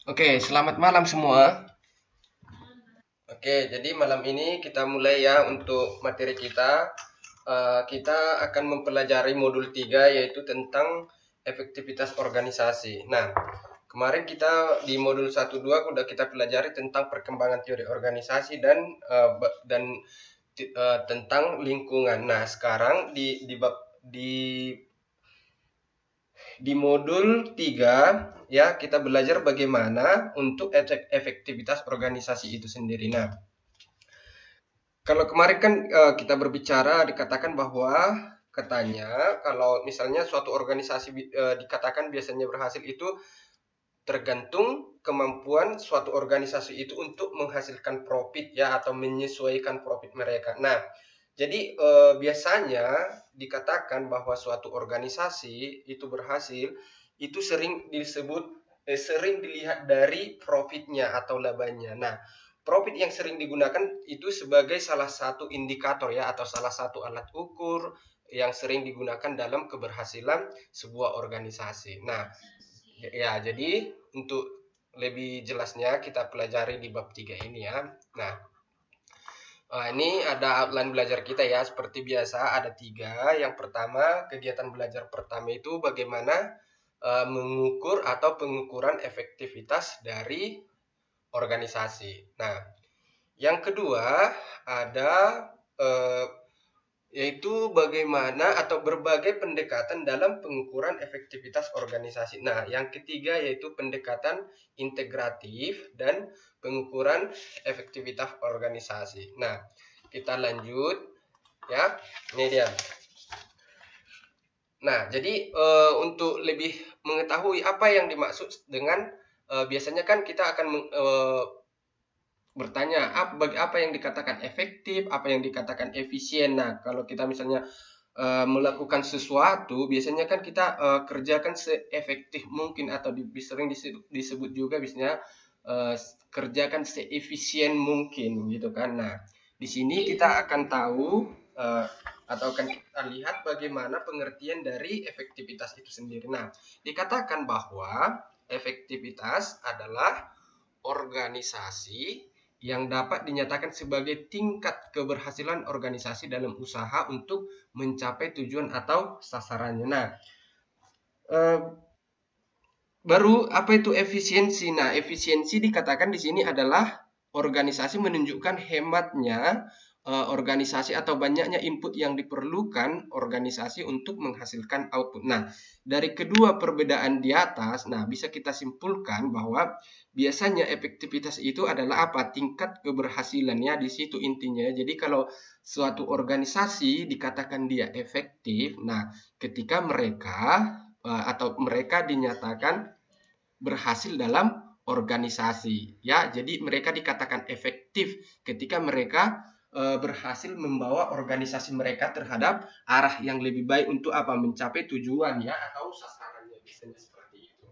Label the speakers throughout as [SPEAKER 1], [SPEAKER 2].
[SPEAKER 1] Oke, selamat malam semua. Oke, jadi malam ini kita mulai ya untuk materi kita. Kita akan mempelajari modul 3 yaitu tentang efektivitas organisasi. Nah, kemarin kita di modul 1-2 udah kita pelajari tentang perkembangan teori organisasi dan tentang lingkungan. Nah, sekarang di modul 3 ya kita belajar bagaimana untuk efektivitas organisasi itu sendiri. Nah, kalau kemarin kan kita berbicara dikatakan bahwa katanya kalau misalnya suatu organisasi dikatakan biasanya berhasil itu tergantung kemampuan suatu organisasi itu untuk menghasilkan profit ya atau menyesuaikan profit mereka. Nah, jadi biasanya dikatakan bahwa suatu organisasi itu berhasil itu sering dilihat dari profitnya atau labanya. Nah, profit yang sering digunakan itu sebagai salah satu indikator ya atau salah satu alat ukur yang sering digunakan dalam keberhasilan sebuah organisasi. Nah, ya jadi untuk lebih jelasnya kita pelajari di bab 3 ini ya. Nah, ini ada outline belajar kita ya. Seperti biasa ada 3. Yang pertama, kegiatan belajar pertama itu bagaimana mengukur atau pengukuran efektivitas dari organisasi. Nah, yang kedua ada eh, yaitu bagaimana atau berbagai pendekatan dalam pengukuran efektivitas organisasi. Nah, yang ketiga yaitu pendekatan integratif dan pengukuran efektivitas organisasi. Nah, kita lanjut ya. Ini dia. Nah, jadi untuk lebih mengetahui apa yang dimaksud dengan biasanya kan kita akan bertanya apa yang dikatakan efektif, apa yang dikatakan efisien. Nah, kalau kita misalnya melakukan sesuatu, biasanya kan kita kerjakan seefektif mungkin atau sering disebut juga biasanya eh, kerjakan seefisien mungkin gitu kan. Nah, di sini kita akan tahu eh, atau akan kita lihat bagaimana pengertian dari efektivitas itu sendiri. Nah, dikatakan bahwa efektivitas adalah organisasi yang dapat dinyatakan sebagai tingkat keberhasilan organisasi dalam usaha untuk mencapai tujuan atau sasarannya. Nah, eh, baru apa itu efisiensi? Nah, efisiensi dikatakan di sini adalah organisasi menunjukkan hematnya organisasi atau banyaknya input yang diperlukan organisasi untuk menghasilkan output. Nah, dari kedua perbedaan di atas, nah bisa kita simpulkan bahwa biasanya efektivitas itu adalah apa? Tingkat keberhasilannya di situ intinya. Jadi kalau suatu organisasi dikatakan dia efektif, nah ketika mereka dinyatakan berhasil dalam organisasi ya. Jadi mereka dikatakan efektif ketika mereka berhasil membawa organisasi mereka terhadap arah yang lebih baik untuk apa? Mencapai tujuan ya atau sasarannya biasanya seperti itu.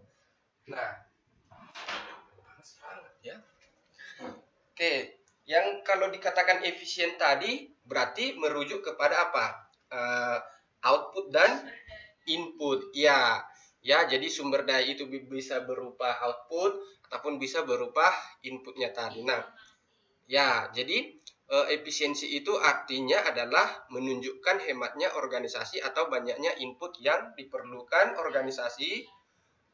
[SPEAKER 1] Nah, ya. Oke, yang kalau dikatakan efisien tadi berarti merujuk kepada apa? Output dan input. Ya, ya. Jadi sumber daya itu bisa berupa output ataupun bisa berupa inputnya tadi. Nah, ya. Jadi efisiensi itu artinya adalah menunjukkan hematnya organisasi atau banyaknya input yang diperlukan organisasi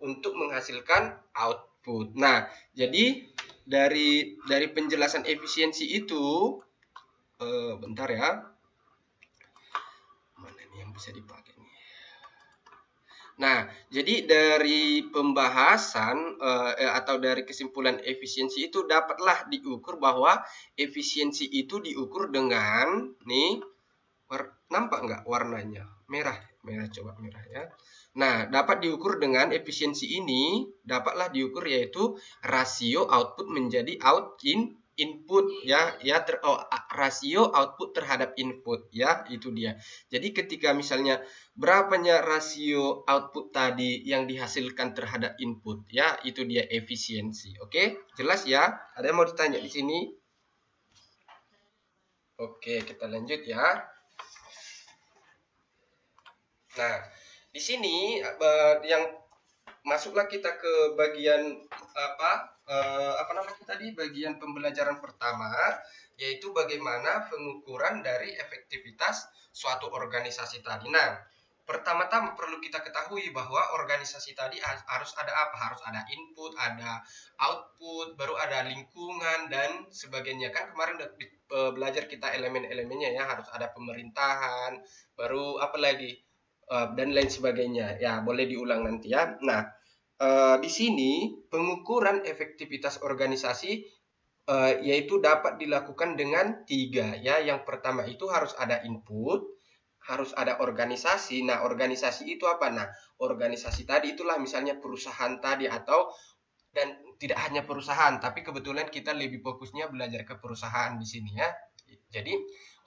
[SPEAKER 1] untuk menghasilkan output. Nah, jadi dari penjelasan efisiensi itu, bentar ya, mana nih yang bisa dipakai nih? Nah, jadi dari pembahasan atau dari kesimpulan efisiensi itu dapatlah diukur bahwa efisiensi itu diukur dengan nih, nampak nggak warnanya? Merah, merah coba merah ya. Nah, dapat diukur dengan efisiensi ini, dapatlah diukur yaitu rasio output menjadi input ya, rasio output terhadap input ya, itu dia. Jadi ketika misalnya berapanya rasio output tadi yang dihasilkan terhadap input ya, itu dia efisiensi. Oke, jelas ya? Ada yang mau ditanya di sini? Oke, kita lanjut ya. Nah, di sini yang masuklah kita ke bagian apa namanya tadi, bagian pembelajaran pertama, yaitu bagaimana pengukuran dari efektivitas suatu organisasi tadi. Nah, pertama-tama perlu kita ketahui bahwa organisasi tadi harus ada apa? Harus ada input, ada output, baru ada lingkungan dan sebagainya. Kan kemarin udah belajar kita elemen-elemennya ya, harus ada pemerintahan, baru apa lagi? Dan lain sebagainya. Ya, boleh diulang nanti ya. Nah, di sini pengukuran efektivitas organisasi yaitu dapat dilakukan dengan 3 ya. Yang pertama itu harus ada input, harus ada organisasi. Nah, organisasi itu apa? Nah, organisasi tadi itulah misalnya perusahaan tadi atau dan tidak hanya perusahaan, tapi kebetulan kita lebih fokusnya belajar ke perusahaan di sini ya. Jadi,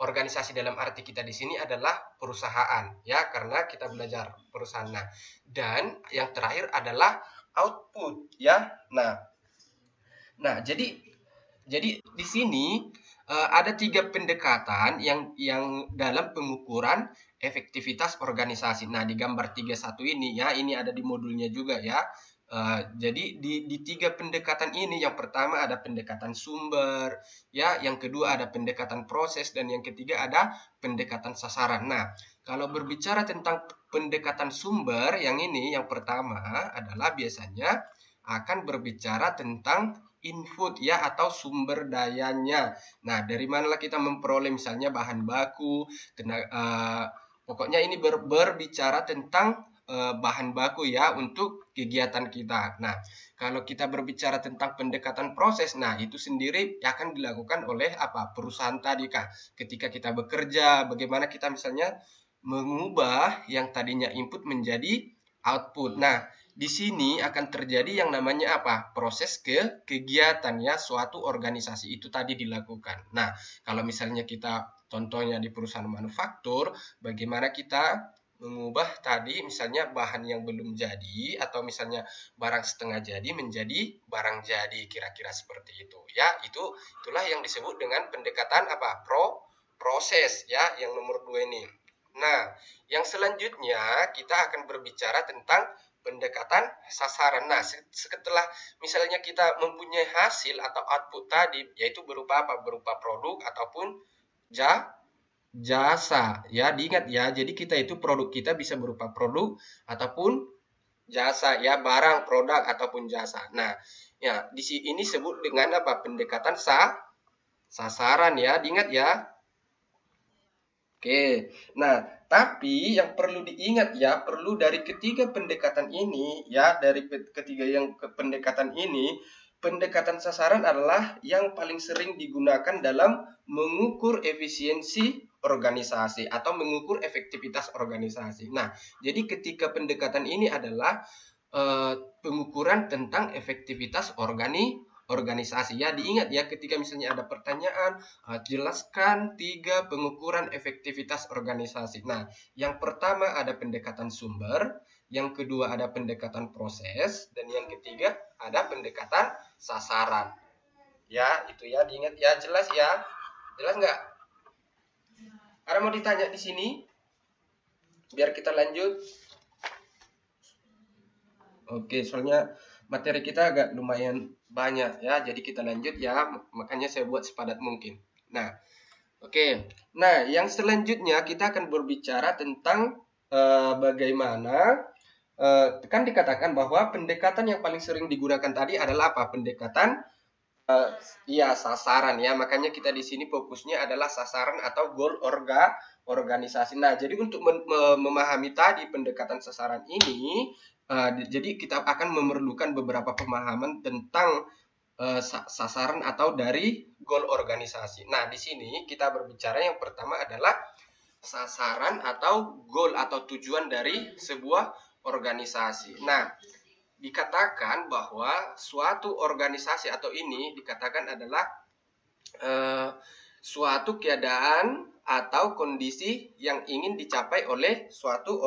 [SPEAKER 1] organisasi dalam arti kita di sini adalah perusahaan ya, karena kita belajar perusahaan. Nah, dan yang terakhir adalah output ya. Nah, jadi di sini ada 3 pendekatan yang dalam pengukuran efektivitas organisasi. Nah, di gambar 31 ini ya, ini ada di modulnya juga ya. Jadi di 3 pendekatan ini, yang pertama ada pendekatan sumber, ya, yang kedua ada pendekatan proses, dan yang ketiga ada pendekatan sasaran. Nah, kalau berbicara tentang pendekatan sumber, yang ini yang pertama adalah biasanya akan berbicara tentang input ya atau sumber dayanya. Nah, dari manalah kita memperoleh misalnya bahan baku, pokoknya ini berbicara tentang bahan baku ya untuk kegiatan kita. Nah, kalau kita berbicara tentang pendekatan proses, nah itu sendiri akan dilakukan oleh apa? Perusahaan tadi Kak. Ketika kita bekerja, bagaimana kita misalnya mengubah yang tadinya input menjadi output. Nah, di sini akan terjadi yang namanya apa? Proses kegiatan ya suatu organisasi itu tadi dilakukan. Nah, kalau misalnya kita contohnya di perusahaan manufaktur, bagaimana kita mengubah tadi misalnya bahan yang belum jadi atau misalnya barang setengah jadi menjadi barang jadi, kira-kira seperti itu ya. Itulah yang disebut dengan pendekatan apa? Proses ya, yang nomor 2 ini. Nah, yang selanjutnya kita akan berbicara tentang pendekatan sasaran. Nah, setelah misalnya kita mempunyai hasil atau output tadi, yaitu berupa apa? Berupa produk ataupun jasa ya, diingat ya, jadi kita itu produk kita bisa berupa produk ataupun jasa ya, barang, produk ataupun jasa. Nah ya, di sini ini sebut dengan apa? Pendekatan sasaran ya, diingat ya. Oke, nah tapi yang perlu diingat ya, perlu dari ketiga pendekatan ini ya, dari ketiga yang pendekatan ini, pendekatan sasaran adalah yang paling sering digunakan dalam mengukur efisiensi organisasi atau mengukur efektivitas organisasi. Nah, jadi ketika pendekatan ini adalah pengukuran tentang efektivitas organisasi ya. Diingat ya, ketika misalnya ada pertanyaan, jelaskan 3 pengukuran efektivitas organisasi. Nah, yang pertama ada pendekatan sumber, yang kedua ada pendekatan proses, dan yang ketiga ada pendekatan sasaran. Ya, itu ya, diingat ya, jelas ya. Jelas nggak? Ada mau ditanya di sini? Biar kita lanjut. Oke, soalnya materi kita agak lumayan banyak ya, jadi kita lanjut ya, makanya saya buat sepadat mungkin. Nah, oke. Nah, yang selanjutnya kita akan berbicara tentang bagaimana kan dikatakan bahwa pendekatan yang paling sering digunakan tadi adalah apa? Pendekatan ya sasaran ya, makanya kita di sini fokusnya adalah sasaran atau goal organisasi. Nah, jadi untuk memahami tadi pendekatan sasaran ini, jadi kita akan memerlukan beberapa pemahaman tentang sasaran atau dari goal organisasi. Nah, di sini kita berbicara yang pertama adalah sasaran atau goal atau tujuan dari sebuah organisasi. Nah, dikatakan bahwa suatu organisasi atau ini dikatakan adalah suatu keadaan atau kondisi yang ingin dicapai oleh suatu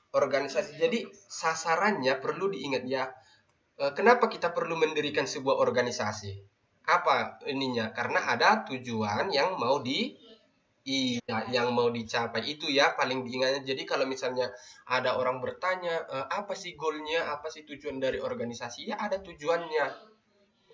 [SPEAKER 1] organisasi. Jadi sasarannya perlu diingat ya. Kenapa kita perlu mendirikan sebuah organisasi? Apa ininya? Karena ada tujuan yang mau Iya, yang mau dicapai itu ya paling diingatnya. Jadi kalau misalnya ada orang bertanya, apa sih goalnya, apa sih tujuan dari organisasi? Ya ada tujuannya.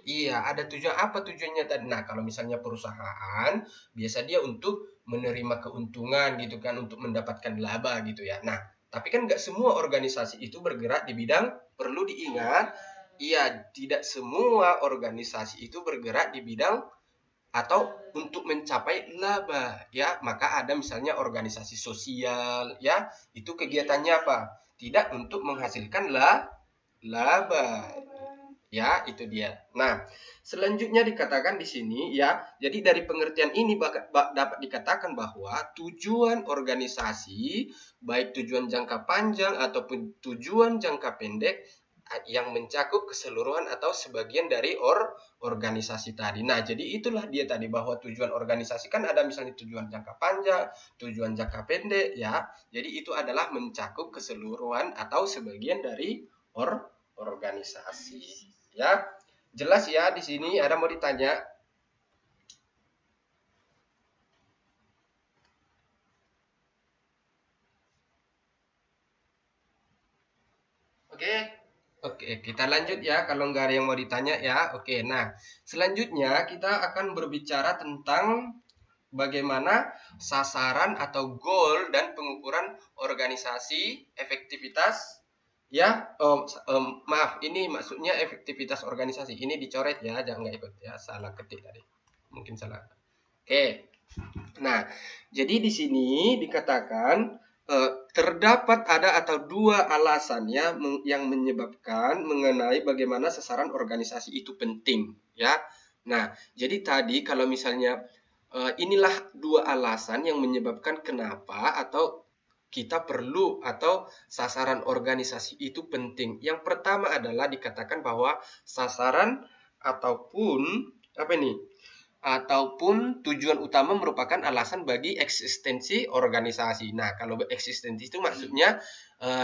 [SPEAKER 1] Iya, ada tujuan apa tujuannya tadi? Nah, kalau misalnya perusahaan, biasa dia untuk menerima keuntungan gitu kan, untuk mendapatkan laba gitu ya. Nah, tapi kan nggak semua organisasi itu bergerak di bidang, perlu diingat, iya, tidak semua organisasi itu bergerak di bidang atau untuk mencapai laba ya. Maka ada misalnya organisasi sosial ya, itu kegiatannya apa? Tidak untuk menghasilkan laba ya, itu dia. Nah, selanjutnya dikatakan di sini ya, jadi dari pengertian ini dapat dikatakan bahwa tujuan organisasi, baik tujuan jangka panjang ataupun tujuan jangka pendek, yang mencakup keseluruhan atau sebagian dari organisasi tadi. Nah, jadi itulah dia tadi bahwa tujuan organisasi kan ada misalnya tujuan jangka panjang, tujuan jangka pendek ya. Jadi itu adalah mencakup keseluruhan atau sebagian dari organisasi. Ya, jelas ya di sini ada mau ditanya? Oke. Oke, kita lanjut ya kalau nggak ada yang mau ditanya ya. Oke, nah selanjutnya kita akan berbicara tentang bagaimana sasaran atau goal dan pengukuran organisasi efektivitas ya. Maaf, ini maksudnya efektivitas organisasi. Ini dicoret ya, jangan nggak ikut ya. Salah ketik tadi. Mungkin salah. Oke. Nah, jadi di sini dikatakan terdapat ada atau dua alasan ya yang menyebabkan mengenai bagaimana sasaran organisasi itu penting ya. Nah, jadi tadi kalau misalnya inilah dua alasan yang menyebabkan kenapa atau kita perlu atau sasaran organisasi itu penting. Yang pertama adalah dikatakan bahwa sasaran ataupun apa nih? Ataupun tujuan utama merupakan alasan bagi eksistensi organisasi. Nah, kalau eksistensi itu maksudnya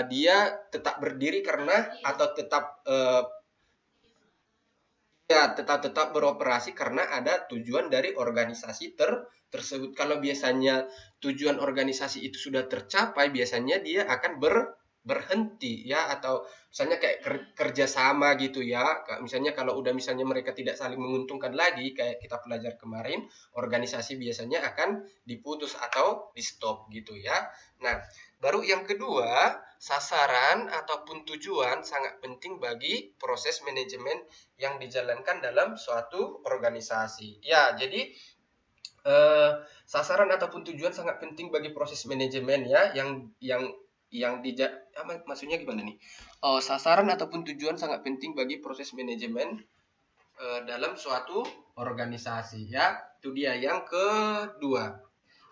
[SPEAKER 1] dia tetap berdiri karena atau tetap ya tetap beroperasi karena ada tujuan dari organisasi tersebut. Kalau biasanya tujuan organisasi itu sudah tercapai, biasanya dia akan berhenti ya, atau misalnya kayak kerjasama gitu ya. Misalnya kalau udah misalnya mereka tidak saling menguntungkan lagi kayak kita pelajar kemarin, organisasi biasanya akan diputus atau di stop gitu ya. Nah, baru yang kedua, sasaran ataupun tujuan sangat penting bagi proses manajemen yang dijalankan dalam suatu organisasi. Ya, jadi sasaran ataupun tujuan sangat penting bagi proses manajemen ya, yang maksudnya gimana nih? Sasaran ataupun tujuan sangat penting bagi proses manajemen dalam suatu organisasi ya. Itu dia yang kedua.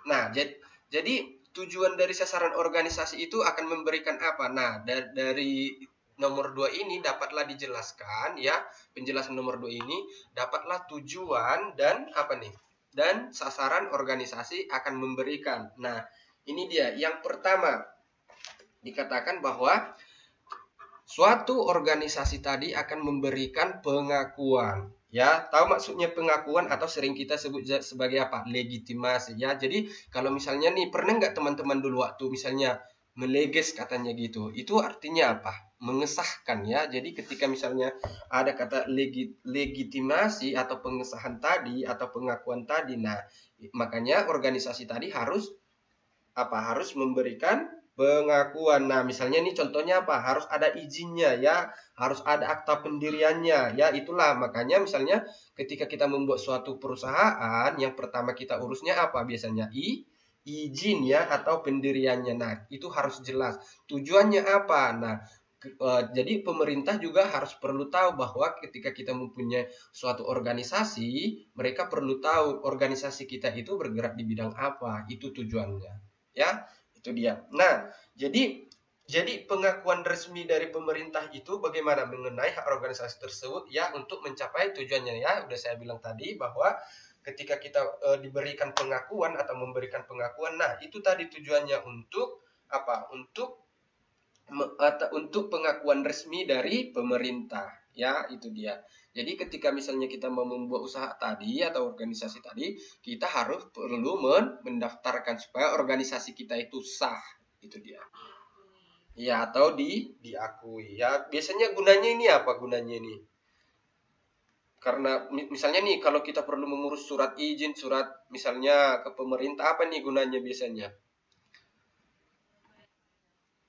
[SPEAKER 1] Nah, jadi tujuan dari sasaran organisasi itu akan memberikan apa? Nah, dari nomor 2 ini dapatlah dijelaskan ya. Penjelasan nomor 2 ini dapatlah tujuan dan apa nih? Dan sasaran organisasi akan memberikan. Nah, ini dia. Yang pertama dikatakan bahwa suatu organisasi tadi akan memberikan pengakuan. Ya, tahu maksudnya pengakuan atau sering kita sebut sebagai apa? Legitimasi. Ya, jadi kalau misalnya nih, pernah nggak teman-teman dulu waktu misalnya meleges katanya gitu, itu artinya apa? Mengesahkan ya. Jadi ketika misalnya ada kata legitimasi atau pengesahan tadi atau pengakuan tadi, nah makanya organisasi tadi harus apa? Harus memberikan pengakuan. Nah, misalnya ini contohnya apa? Harus ada izinnya ya, harus ada akta pendiriannya ya. Itulah makanya misalnya ketika kita membuat suatu perusahaan, yang pertama kita urusnya apa biasanya? Izin ya atau pendiriannya. Nah, itu harus jelas. Tujuannya apa? Nah, jadi pemerintah juga harus perlu tahu bahwa ketika kita mempunyai suatu organisasi, mereka perlu tahu organisasi kita itu bergerak di bidang apa. Itu tujuannya. Ya, itu dia. Nah, jadi pengakuan resmi dari pemerintah itu bagaimana mengenai hak organisasi tersebut ya untuk mencapai tujuannya ya. Udah saya bilang tadi bahwa ketika kita diberikan pengakuan atau memberikan pengakuan, nah itu tadi tujuannya untuk apa? Untuk untuk pengakuan resmi dari pemerintah. Ya, itu dia. Jadi ketika misalnya kita mau membuat usaha tadi atau organisasi tadi, kita harus perlu mendaftarkan supaya organisasi kita itu sah. Itu dia. Ya, atau diakui. Ya, biasanya gunanya ini apa gunanya ini? Karena misalnya nih kalau kita perlu mengurus surat izin, surat misalnya ke pemerintah apa nih gunanya biasanya?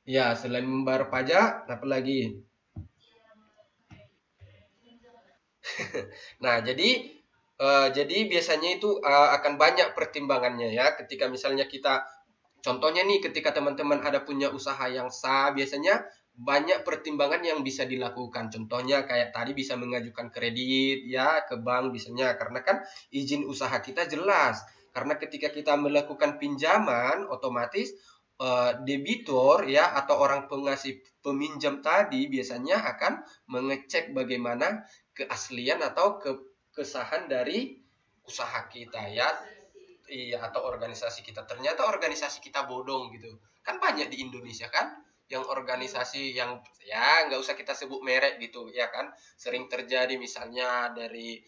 [SPEAKER 1] Ya, selain membayar pajak, apa lagi? Nah, jadi biasanya itu akan banyak pertimbangannya ya. Ketika misalnya kita, contohnya nih, ketika teman-teman ada punya usaha yang sah, biasanya banyak pertimbangan yang bisa dilakukan. Contohnya kayak tadi bisa mengajukan kredit ya ke bank misalnya, karena kan izin usaha kita jelas. Karena ketika kita melakukan pinjaman, otomatis debitur ya atau orang pengasih peminjam tadi biasanya akan mengecek bagaimana keaslian atau kesahan dari usaha kita ya. Iya, atau organisasi kita. Ternyata organisasi kita bodong gitu. Kan banyak di Indonesia kan yang organisasi yang ya nggak usah kita sebut merek gitu ya kan. Sering terjadi misalnya dari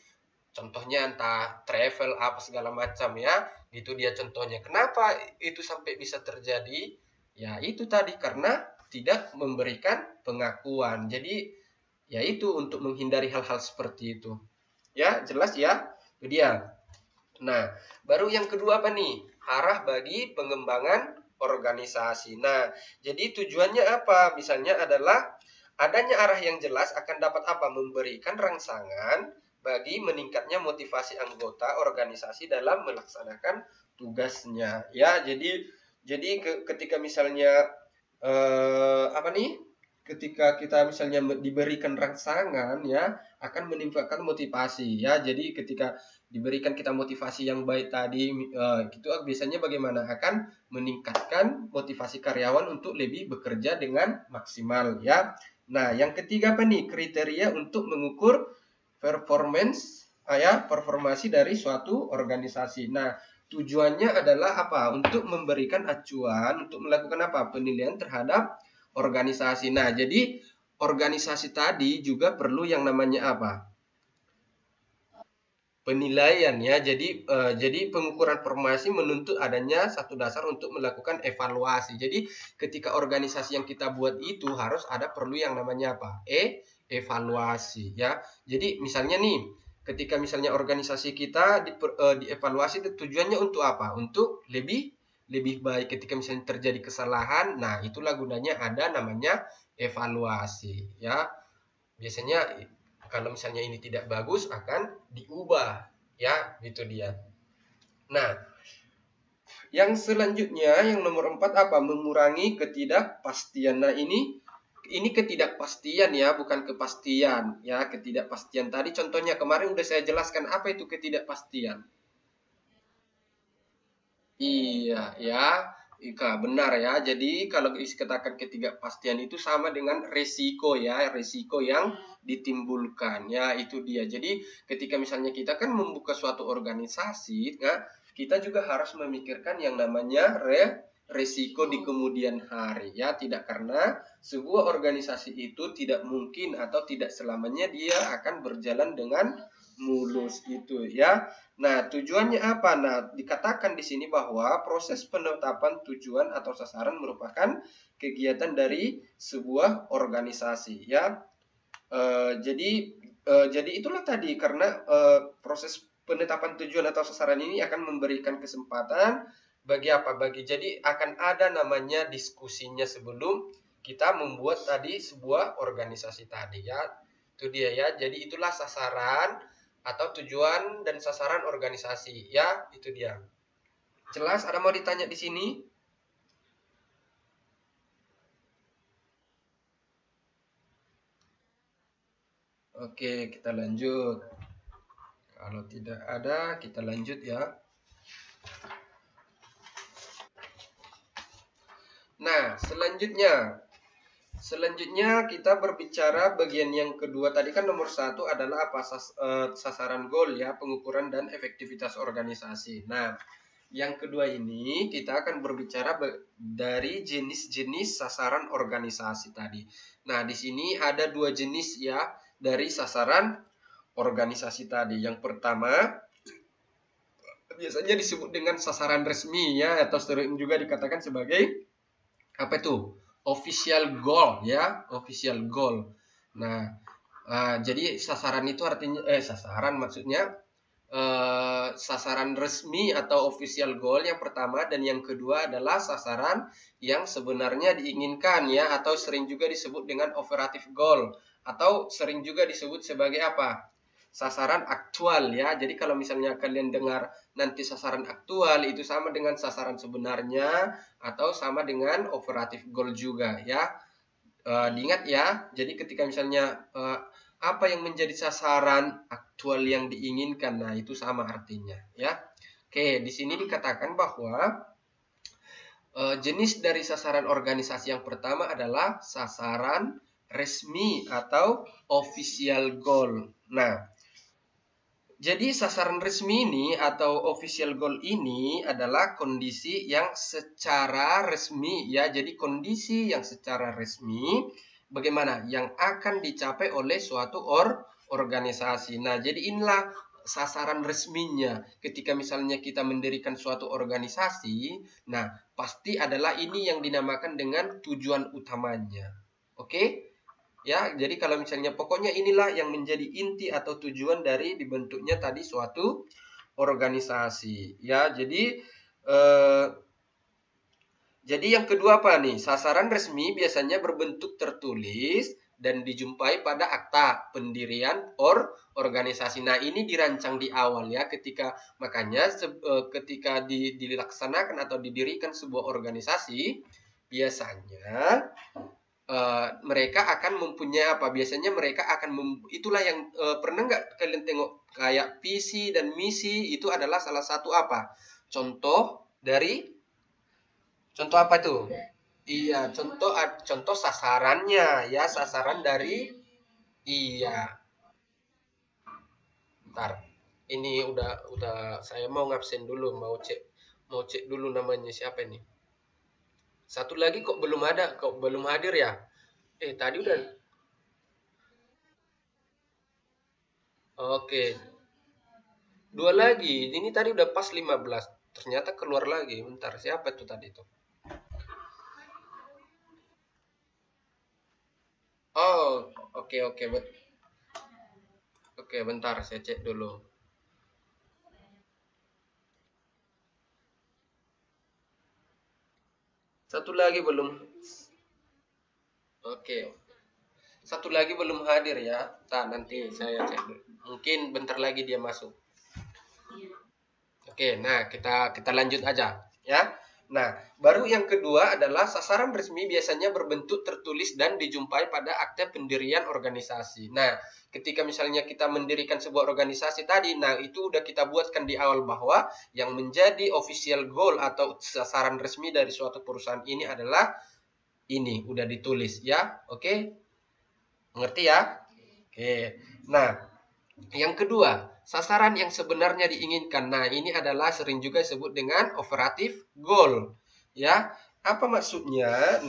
[SPEAKER 1] contohnya entah travel apa segala macam ya. Itu dia contohnya. Kenapa itu sampai bisa terjadi? Ya itu tadi karena tidak memberikan pengakuan. Jadi ya itu untuk menghindari hal-hal seperti itu. Ya, jelas ya? Itu dia. Nah, baru yang kedua apa nih? Arah bagi pengembangan organisasi. Nah, jadi tujuannya apa? Misalnya adalah adanya arah yang jelas akan dapat apa? Memberikan rangsangan bagi meningkatnya motivasi anggota organisasi dalam melaksanakan tugasnya. Ya, jadi ketika misalnya apa nih? Ketika kita misalnya diberikan rangsangan ya akan menimbulkan motivasi ya. Jadi ketika diberikan kita motivasi yang baik tadi itu biasanya bagaimana akan meningkatkan motivasi karyawan untuk lebih bekerja dengan maksimal ya. Nah, yang ketiga apa nih? Kriteria untuk mengukur performance ya, performasi dari suatu organisasi. Nah, tujuannya adalah apa? Untuk memberikan acuan untuk melakukan apa? Penilaian terhadap organisasi. Nah, jadi organisasi tadi juga perlu yang namanya apa? Penilaian ya. Jadi pengukuran formasi menuntut adanya satu dasar untuk melakukan evaluasi. Jadi ketika organisasi yang kita buat itu harus ada perlu yang namanya apa? Evaluasi ya. Jadi misalnya nih, ketika misalnya organisasi kita dievaluasi tujuannya untuk apa? Untuk lebih lebih baik. Ketika misalnya terjadi kesalahan, nah itulah gunanya ada namanya evaluasi ya. Biasanya kalau misalnya ini tidak bagus akan diubah ya, itu dia. Nah, yang selanjutnya yang nomor 4 apa? Mengurangi ketidakpastian. Nah, ini ketidakpastian ya, bukan kepastian ya. Ketidakpastian tadi contohnya kemarin udah saya jelaskan apa itu ketidakpastian. Iya, ya. Ika, benar ya. Jadi kalau dikatakan ketidakpastian itu sama dengan resiko ya, resiko yang ditimbulkan. Ya, itu dia. Jadi ketika misalnya kita kan membuka suatu organisasi, ya, kita juga harus memikirkan yang namanya resiko di kemudian hari ya. Tidak karena sebuah organisasi itu tidak mungkin atau tidak selamanya dia akan berjalan dengan mulus itu ya. Nah, tujuannya apa? Nah, dikatakan di sini bahwa proses penetapan tujuan atau sasaran merupakan kegiatan dari sebuah organisasi ya. Jadi itulah tadi karena proses penetapan tujuan atau sasaran ini akan memberikan kesempatan bagi apa? Jadi akan ada namanya diskusinya sebelum kita membuat tadi sebuah organisasi tadi ya. Itu dia ya. Jadi itulah sasaran atau tujuan dan sasaran organisasi ya, itu dia. Jelas? Ada mau ditanya di sini? Oke, kita lanjut. Kalau tidak ada, kita lanjut ya. Nah, selanjutnya kita berbicara bagian yang kedua. Tadi kan nomor 1 adalah apa? Sasaran goal ya, pengukuran dan efektivitas organisasi. Nah, Yang kedua ini kita akan berbicara dari jenis-jenis sasaran organisasi tadi. Nah, di sini ada dua jenis ya dari sasaran organisasi tadi. Yang pertama biasanya disebut dengan sasaran resmi ya, atau sering juga dikatakan sebagai apa itu? Official goal ya, official goal. Nah, jadi sasaran itu artinya sasaran maksudnya sasaran resmi atau official goal yang pertama, dan yang kedua adalah sasaran yang sebenarnya diinginkan ya, atau sering juga disebut dengan operative goal, atau sering juga disebut sebagai apa? Sasaran aktual ya. Jadi kalau misalnya kalian dengar nanti sasaran aktual itu sama dengan sasaran sebenarnya atau sama dengan operative goal juga ya. Diingat ya. Jadi ketika misalnya apa yang menjadi sasaran aktual yang diinginkan, nah itu sama artinya ya. Oke, di sini dikatakan bahwa jenis dari sasaran organisasi yang pertama adalah sasaran resmi atau official goal. Nah, jadi sasaran resmi ini atau official goal ini adalah kondisi yang secara resmi ya. Jadi kondisi yang secara resmi bagaimana yang akan dicapai oleh suatu organisasi. Nah, jadi inilah sasaran resminya. Ketika misalnya kita mendirikan suatu organisasi, nah pasti adalah ini yang dinamakan dengan tujuan utamanya. Oke? Ya, jadi kalau misalnya pokoknya inilah yang menjadi inti atau tujuan dari dibentuknya tadi suatu organisasi. Ya, jadi yang kedua apa nih? Sasaran resmi biasanya berbentuk tertulis dan dijumpai pada akta pendirian organisasi. Nah, ini dirancang di awal ya, makanya ketika dilaksanakan atau didirikan sebuah organisasi, biasanya mereka akan mempunyai apa? Biasanya mereka akan itulah yang pernah nggak kalian tengok kayak visi dan misi itu adalah salah satu apa? Contoh apa itu? Iya, contoh sasarannya ya, sasaran dari iya. Bentar. Ini udah saya mau ngabsen dulu, mau cek dulu namanya siapa ini. Satu lagi kok belum hadir ya? Tadi udah. Oke, dua lagi. Ini tadi udah pas 15. Ternyata keluar lagi. Bentar, siapa itu tadi itu? Oh, oke oke. Oke, bentar saya cek dulu. Satu lagi belum. Oke. Satu lagi belum hadir ya. Nanti saya cek dulu. Mungkin bentar lagi dia masuk. Oke, nah kita lanjut aja ya. Nah, baru yang kedua adalah sasaran resmi biasanya berbentuk tertulis dan dijumpai pada akte pendirian organisasi. Nah, ketika misalnya kita mendirikan sebuah organisasi tadi, nah itu udah kita buatkan di awal bahwa yang menjadi official goal atau sasaran resmi dari suatu perusahaan ini adalah ini, udah ditulis ya. Oke? Mengerti ya? Oke. Nah, yang kedua, sasaran yang sebenarnya diinginkan. Nah, ini adalah sering juga disebut dengan operative goal. Ya, apa maksudnya?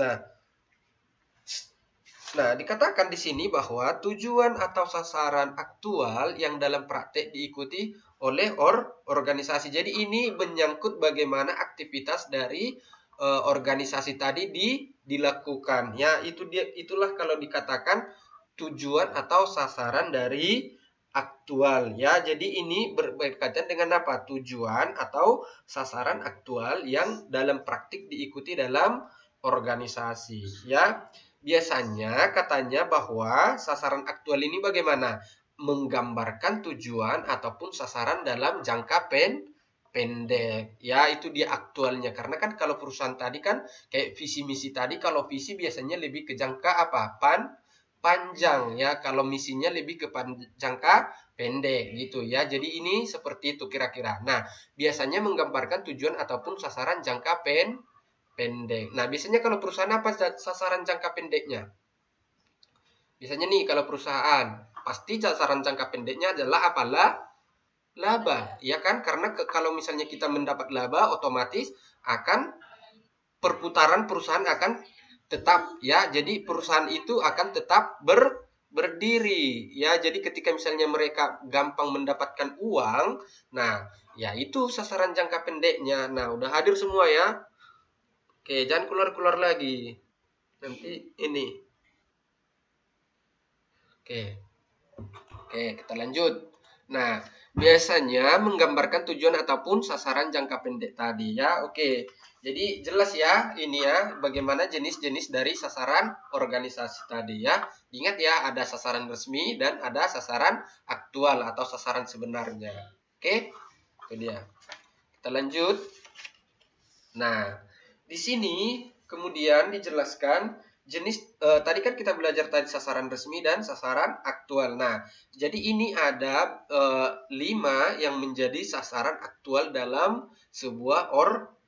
[SPEAKER 1] Nah, dikatakan di sini bahwa tujuan atau sasaran aktual yang dalam praktek diikuti oleh organisasi. Jadi ini menyangkut bagaimana aktivitas dari organisasi tadi dilakukan. Ya, itulah kalau dikatakan tujuan atau sasaran dari aktual ya. Jadi ini berkaitan dengan apa? Tujuan atau sasaran aktual yang dalam praktik diikuti dalam organisasi ya. Biasanya katanya bahwa sasaran aktual ini bagaimana? Menggambarkan tujuan ataupun sasaran dalam jangka pendek. Ya, itu dia aktualnya. Karena kan kalau perusahaan tadi kan kayak visi misi tadi, kalau visi biasanya lebih ke jangka apa? Panjang ya, kalau misinya lebih ke jangka pendek gitu ya. Jadi ini seperti itu kira-kira. Nah, biasanya menggambarkan tujuan ataupun sasaran jangka pendek. Nah, biasanya kalau perusahaan apa sasaran jangka pendeknya? Biasanya nih kalau perusahaan, pasti sasaran jangka pendeknya adalah apalah? laba, ya kan? Karena kalau misalnya kita mendapat laba, otomatis akan perputaran perusahaan akan tetap, ya. Jadi perusahaan itu akan tetap berdiri, ya. Jadi ketika misalnya mereka gampang mendapatkan uang, nah, ya itu sasaran jangka pendeknya. Nah, udah hadir semua ya. Oke, jangan keluar-keluar lagi. Nanti ini. Oke. Oke, kita lanjut. Nah, biasanya menggambarkan tujuan ataupun sasaran jangka pendek tadi ya. Oke. Jadi jelas ya ini ya bagaimana jenis-jenis dari sasaran organisasi tadi ya. Ingat ya ada sasaran resmi dan ada sasaran aktual atau sasaran sebenarnya. Oke? Itu dia. Kita lanjut. Nah, di sini kemudian dijelaskan jenis tadi kan kita belajar tadi sasaran resmi dan sasaran aktual. Nah, jadi ini ada 5 yang menjadi sasaran aktual dalam sebuah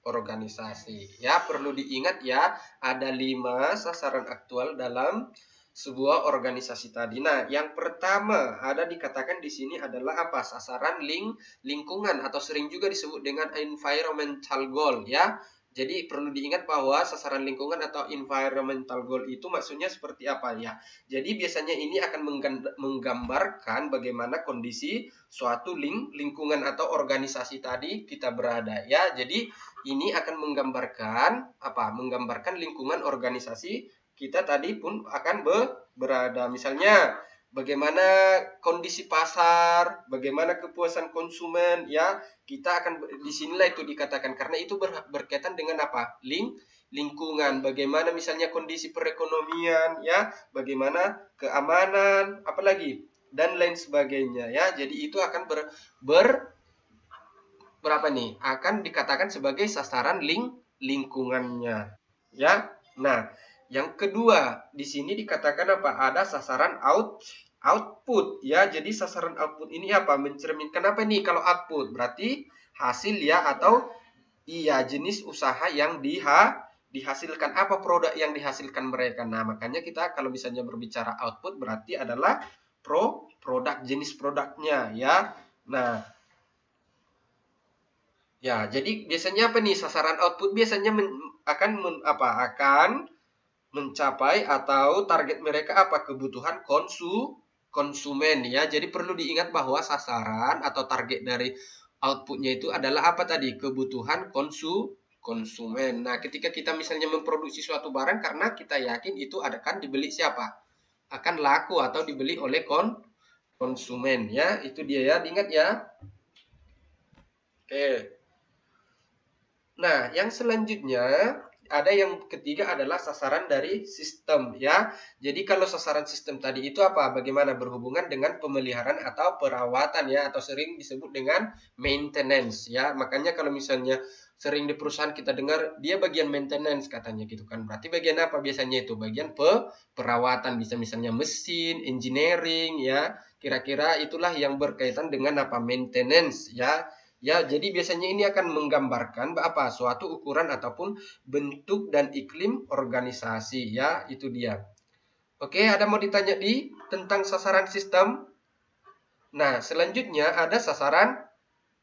[SPEAKER 1] organisasi. Ya, perlu diingat ya, ada 5 sasaran aktual dalam sebuah organisasi tadi. Nah, yang pertama ada dikatakan di sini adalah apa? Sasaran lingkungan atau sering juga disebut dengan environmental goal ya. Jadi perlu diingat bahwa sasaran lingkungan atau environmental goal itu maksudnya seperti apa ya. Jadi biasanya ini akan menggambarkan bagaimana kondisi suatu lingkungan atau organisasi tadi kita berada ya. Jadi ini akan menggambarkan apa? Menggambarkan lingkungan organisasi kita tadi pun akan berada. Misalnya bagaimana kondisi pasar, bagaimana kepuasan konsumen ya, kita akan disinilah itu dikatakan karena itu berkaitan dengan apa? Lingkungan, bagaimana misalnya kondisi perekonomian ya, bagaimana keamanan, apalagi dan lain sebagainya ya. Jadi itu akan berapa nih? Akan dikatakan sebagai sasaran lingkungannya ya. Nah, yang kedua di sini dikatakan apa? Ada sasaran output ya. Jadi sasaran output ini apa? Mencerminkan apa nih kalau output? Berarti hasil ya atau iya jenis usaha yang dihasilkan, apa produk yang dihasilkan mereka. Nah, makanya kita kalau misalnya berbicara output berarti adalah produk, jenis produknya ya. Nah, ya, jadi biasanya apa nih sasaran output biasanya akan mencapai atau target mereka apa? Kebutuhan konsumen ya. Jadi perlu diingat bahwa sasaran atau target dari outputnya itu adalah apa tadi? Kebutuhan konsumen. Nah, ketika kita misalnya memproduksi suatu barang karena kita yakin itu akan dibeli siapa? Akan laku atau dibeli oleh konsumen ya. Itu dia ya, diingat ya. Oke. Nah, yang selanjutnya ada yang ketiga adalah sasaran dari sistem ya. Jadi kalau sasaran sistem tadi itu apa? Bagaimana berhubungan dengan pemeliharaan atau perawatan ya atau sering disebut dengan maintenance ya. Makanya kalau misalnya sering di perusahaan kita dengar dia bagian maintenance katanya gitu kan. Berarti bagian apa biasanya itu? Bagian perawatan bisa misalnya mesin, engineering ya. Kira-kira itulah yang berkaitan dengan apa? Maintenance ya. Ya, jadi biasanya ini akan menggambarkan apa? Suatu ukuran ataupun bentuk dan iklim organisasi ya, itu dia. Oke, ada mau ditanya tentang sasaran sistem? Nah, selanjutnya ada sasaran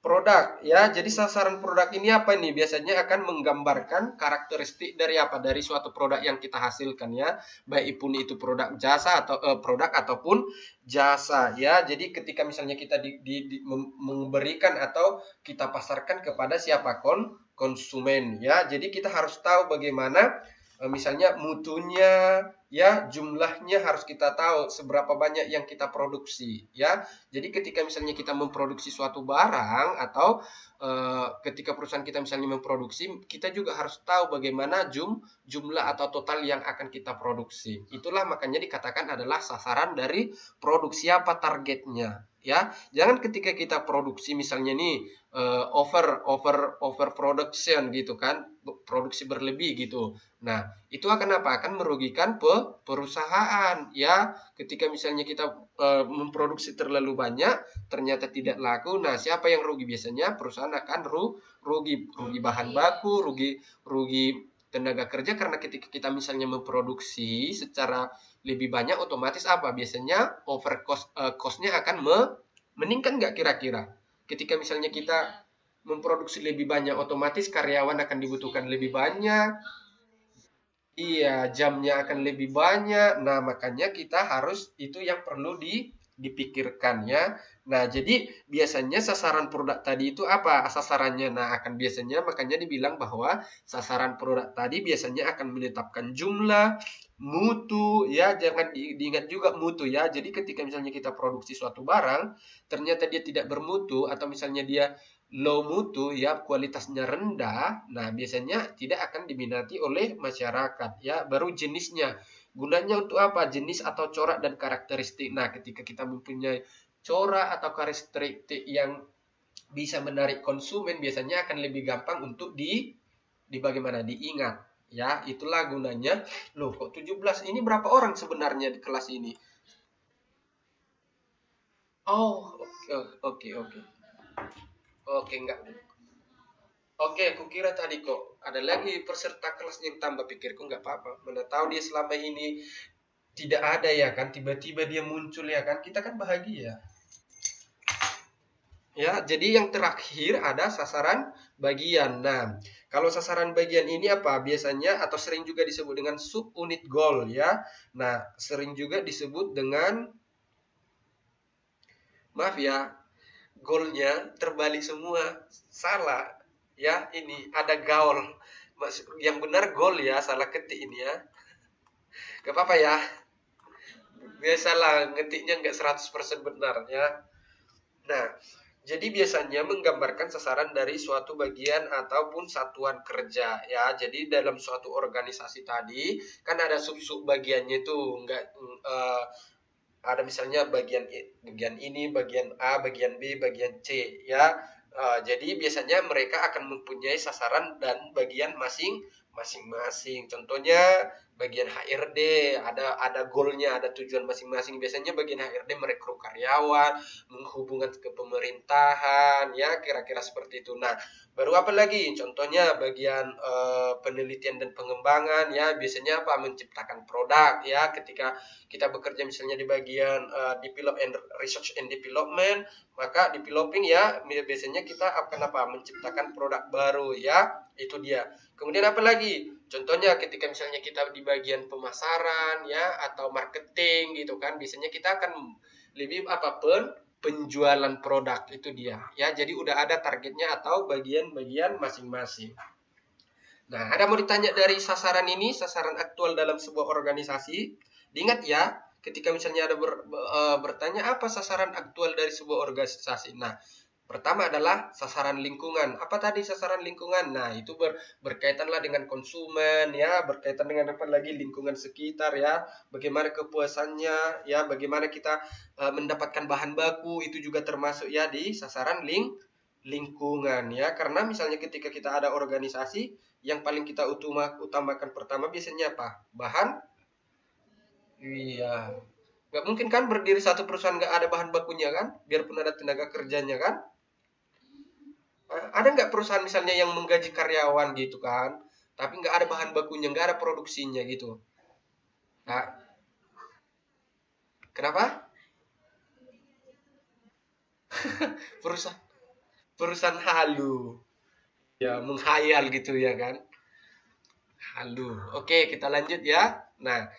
[SPEAKER 1] produk ya. Jadi sasaran produk ini apa nih? Biasanya akan menggambarkan karakteristik dari apa? Dari suatu produk yang kita hasilkan ya. Baik pun itu produk jasa atau produk ataupun jasa ya. Jadi ketika misalnya kita memberikan atau kita pasarkan kepada siapa? Konsumen ya. Jadi kita harus tahu bagaimana misalnya mutunya ya, jumlahnya harus kita tahu seberapa banyak yang kita produksi ya. Jadi ketika misalnya kita memproduksi suatu barang atau ketika perusahaan kita misalnya memproduksi, kita juga harus tahu bagaimana jumlah atau total yang akan kita produksi. Itulah makanya dikatakan adalah sasaran dari produksi apa targetnya ya. Jangan ketika kita produksi misalnya nih over production gitu kan, produksi berlebih gitu. Nah, itu akan apa? Akan merugikan perusahaan ya. Ketika misalnya kita memproduksi terlalu banyak ternyata tidak laku. Nah, siapa yang rugi biasanya? Perusahaan akan rugi bahan baku, rugi tenaga kerja karena ketika kita misalnya memproduksi secara lebih banyak otomatis apa? Biasanya over cost-nya akan meningkat nggak kira-kira? Ketika misalnya kita memproduksi lebih banyak, otomatis karyawan akan dibutuhkan lebih banyak. Iya, jamnya akan lebih banyak. Nah, makanya kita harus itu yang perlu dipikirkan ya. Nah, jadi biasanya sasaran produk tadi itu apa? Sasarannya. Nah, akan biasanya makanya dibilang bahwa sasaran produk tadi biasanya akan menetapkan jumlah, mutu ya. Jangan diingat juga mutu ya. Jadi ketika misalnya kita produksi suatu barang, ternyata dia tidak bermutu atau misalnya dia low mutu ya, kualitasnya rendah, nah biasanya tidak akan diminati oleh masyarakat ya. Baru jenisnya, gunanya untuk apa, jenis atau corak dan karakteristik. Nah, ketika kita mempunyai corak atau karakteristik yang bisa menarik konsumen, biasanya akan lebih gampang untuk di bagaimana diingat ya. Itulah gunanya. Loh, kok 17 ini berapa orang sebenarnya di kelas ini? Oh, oke oke oke. Oke, enggak. Oke, aku kira tadi kok ada lagi peserta kelas yang tambah, pikirku nggak apa-apa. Mana tahu dia selama ini tidak ada ya kan, tiba-tiba dia muncul ya kan, kita kan bahagia. Ya, jadi yang terakhir ada sasaran bagian. Nah, kalau sasaran bagian ini apa? Biasanya atau sering juga disebut dengan subunit goal ya. Nah, sering juga disebut dengan, maaf ya, goalnya terbalik semua. Salah. Ya, ini ada gaul. Yang benar goal ya, salah ketik ini ya. Gak apa-apa ya. Biasalah ngetiknya nggak 100% benar ya. Nah, jadi biasanya menggambarkan sasaran dari suatu bagian ataupun satuan kerja ya. Jadi dalam suatu organisasi tadi kan ada sub-sub bagiannya itu, nggak ada misalnya bagian ini, bagian A, bagian B, bagian C ya. Jadi biasanya mereka akan mempunyai sasaran dan bagian masing-masing. Contohnya bagian HRD ada goalnya, ada tujuan masing-masing. Biasanya bagian HRD merekrut karyawan, menghubungkan ke pemerintahan, ya kira-kira seperti itu. Nah, baru apa lagi? Contohnya bagian penelitian dan pengembangan, ya biasanya apa? Menciptakan produk, ya. Ketika kita bekerja misalnya di bagian develop and research and development, maka developing ya biasanya kita akan apa? Menciptakan produk baru, ya. Itu dia. Kemudian apa lagi? Contohnya ketika misalnya kita di bagian pemasaran ya atau marketing gitu kan, biasanya kita akan lebih apapun penjualan produk, itu dia. Ya, jadi udah ada targetnya atau bagian-bagian masing-masing. Nah, ada mau ditanya dari sasaran ini, sasaran aktual dalam sebuah organisasi. Diingat ya, ketika misalnya ada bertanya apa sasaran aktual dari sebuah organisasi. Nah, pertama adalah sasaran lingkungan. Apa tadi sasaran lingkungan? Nah, itu berkaitanlah dengan konsumen ya, berkaitan dengan apa lagi, lingkungan sekitar ya. Bagaimana kepuasannya ya, bagaimana kita mendapatkan bahan baku, itu juga termasuk ya di sasaran lingkungan ya. Karena misalnya ketika kita ada organisasi, yang paling kita utamakan pertama biasanya apa? Bahan. Iya. Nggak mungkin kan berdiri satu perusahaan nggak ada bahan bakunya kan? Biarpun ada tenaga kerjanya kan? Ada nggak perusahaan misalnya yang menggaji karyawan gitu kan, tapi nggak ada bahan bakunya, nggak ada produksinya gitu? Nah, kenapa? Perusahaan perusahaan halu, ya menghayal gitu ya kan? Halu. Oke, kita lanjut ya. Nah,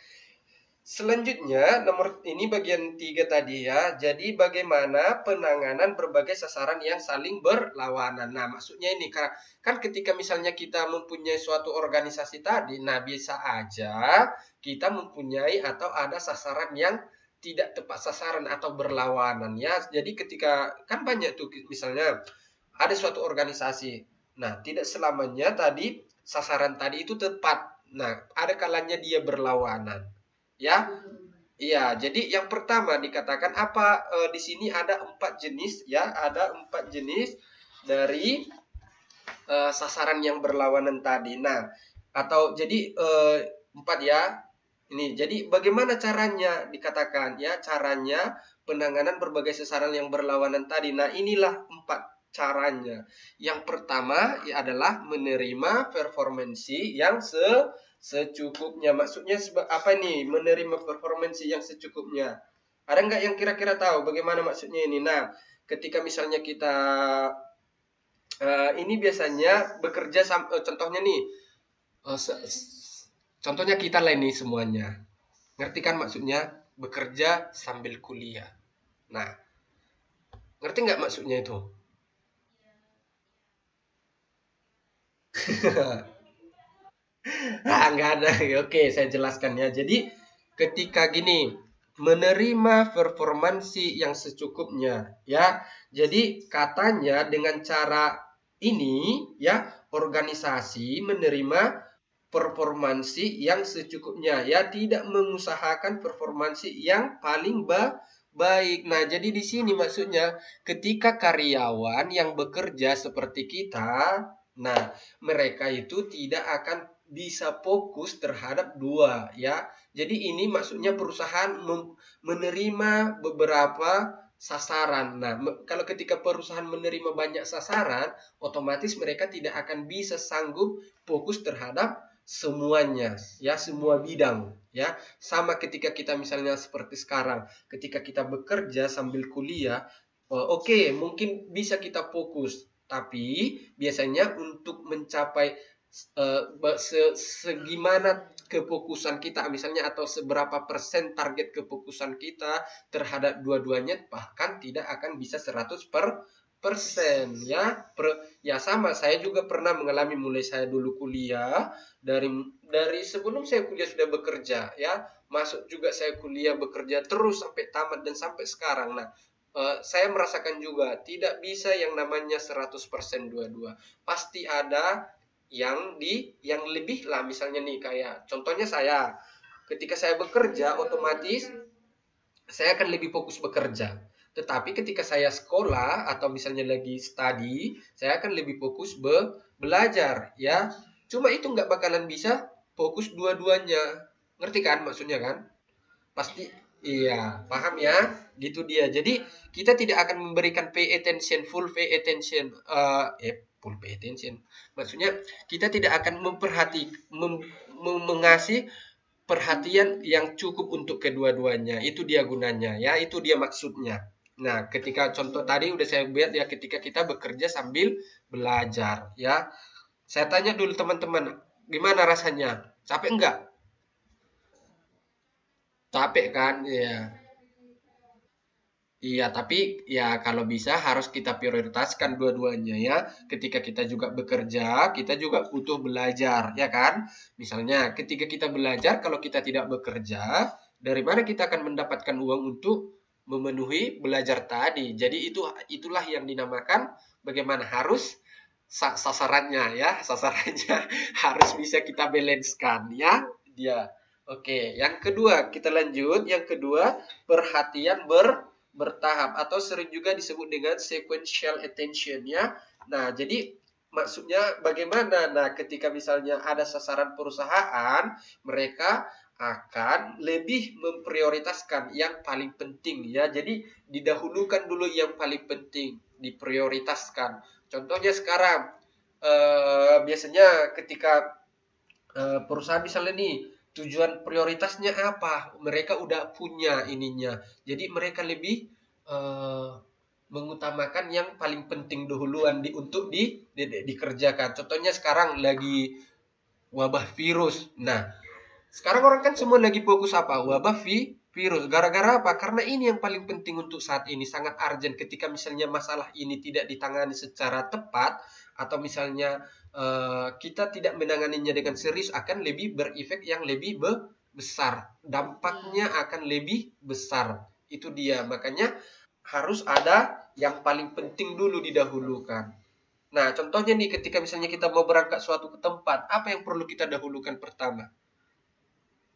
[SPEAKER 1] selanjutnya nomor ini bagian 3 tadi ya. Jadi bagaimana penanganan berbagai sasaran yang saling berlawanan. Nah, maksudnya ini kan ketika misalnya kita mempunyai suatu organisasi tadi, nah bisa aja kita mempunyai atau ada sasaran yang tidak tepat sasaran atau berlawanan ya. Jadi ketika kan banyak tuh misalnya ada suatu organisasi. Nah, tidak selamanya tadi sasaran tadi itu tepat. Nah, ada kalanya dia berlawanan. Ya, iya. Jadi yang pertama dikatakan apa? Di sini ada 4 jenis ya, ada 4 jenis dari sasaran yang berlawanan tadi. Nah, atau jadi 4 ya. Ini. Jadi bagaimana caranya dikatakan ya? Caranya penanganan berbagai sasaran yang berlawanan tadi. Nah, inilah 4 caranya. Yang pertama ya adalah menerima performansi yang secukupnya. Maksudnya apa nih menerima performansi yang secukupnya? Ada nggak yang kira-kira tahu bagaimana maksudnya ini? Nah, ketika misalnya kita ini biasanya bekerja contohnya nih, contohnya kita lah ini semuanya. Ngerti kan maksudnya bekerja sambil kuliah. Nah, ngerti nggak maksudnya itu? Ah, nggak ada. Oke, saya jelaskan ya. Jadi, ketika gini, menerima performansi yang secukupnya, ya. Jadi, katanya dengan cara ini, ya, organisasi menerima performansi yang secukupnya, ya, tidak mengusahakan performansi yang paling baik. Nah, jadi di sini maksudnya ketika karyawan yang bekerja seperti kita, nah, mereka itu tidak akan bisa fokus terhadap dua, ya. Jadi ini maksudnya perusahaan menerima beberapa sasaran. Nah, kalau ketika perusahaan menerima banyak sasaran, otomatis mereka tidak akan bisa sanggup fokus terhadap semuanya, ya, semua bidang, ya. Sama ketika kita misalnya seperti sekarang, ketika kita bekerja sambil kuliah, oke, mungkin bisa kita fokus, tapi biasanya untuk mencapai segimana kefokusan kita misalnya, atau seberapa persen target kefokusan kita terhadap dua-duanya, bahkan tidak akan bisa 100% ya. Ya sama, saya juga pernah mengalami, mulai saya dulu kuliah, dari sebelum saya kuliah sudah bekerja, ya, masuk juga saya kuliah, bekerja terus sampai tamat dan sampai sekarang. Nah, saya merasakan juga tidak bisa yang namanya 100% dua-dua. Pasti ada yang lebih lah, misalnya nih, kayak contohnya saya ketika saya bekerja, otomatis saya akan lebih fokus bekerja. Tetapi ketika saya sekolah atau misalnya lagi study, saya akan lebih fokus belajar, ya. Cuma itu nggak bakalan bisa fokus dua-duanya. Ngerti kan maksudnya kan? Pasti iya, paham ya? Gitu dia. Jadi kita tidak akan memberikan full pay attention, full pay attention. Maksudnya kita tidak akan mengasih perhatian yang cukup untuk kedua-duanya. Itu dia gunanya, ya. Itu dia maksudnya. Nah, ketika contoh tadi udah saya buat ya, ketika kita bekerja sambil belajar, ya. Saya tanya dulu teman-teman, gimana rasanya? Capek enggak? Capek kan? Iya. Iya, tapi ya kalau bisa harus kita prioritaskan dua-duanya, ya. Ketika kita juga bekerja, kita juga butuh belajar, ya kan? Misalnya ketika kita belajar, kalau kita tidak bekerja, dari mana kita akan mendapatkan uang untuk memenuhi belajar tadi? Jadi itulah yang dinamakan bagaimana harus sasarannya, ya. Sasarannya harus bisa kita balancekan, ya. Dia. Oke, yang kedua kita lanjut. Yang kedua, perhatian bertahap atau sering juga disebut dengan sequential attention, ya. Nah, jadi maksudnya bagaimana? Nah, ketika misalnya ada sasaran perusahaan, mereka akan lebih memprioritaskan yang paling penting, ya. Jadi didahulukan dulu yang paling penting, diprioritaskan. Contohnya sekarang, biasanya ketika perusahaan misalnya nih, tujuan prioritasnya apa? Mereka udah punya ininya. Jadi mereka lebih eh, mengutamakan yang paling penting dahuluan untuk dikerjakan. Contohnya sekarang lagi wabah virus. Nah, sekarang orang kan semua lagi fokus apa? Wabah virus. Gara-gara apa? Karena ini yang paling penting untuk saat ini, sangat urgent. Ketika misalnya masalah ini tidak ditangani secara tepat, atau misalnya kita tidak menanganinya dengan serius, akan lebih berefek yang lebih besar. Dampaknya akan lebih besar. Itu dia. Makanya harus ada yang paling penting dulu didahulukan. Nah, contohnya nih, ketika misalnya kita mau berangkat suatu ke tempat, apa yang perlu kita dahulukan pertama?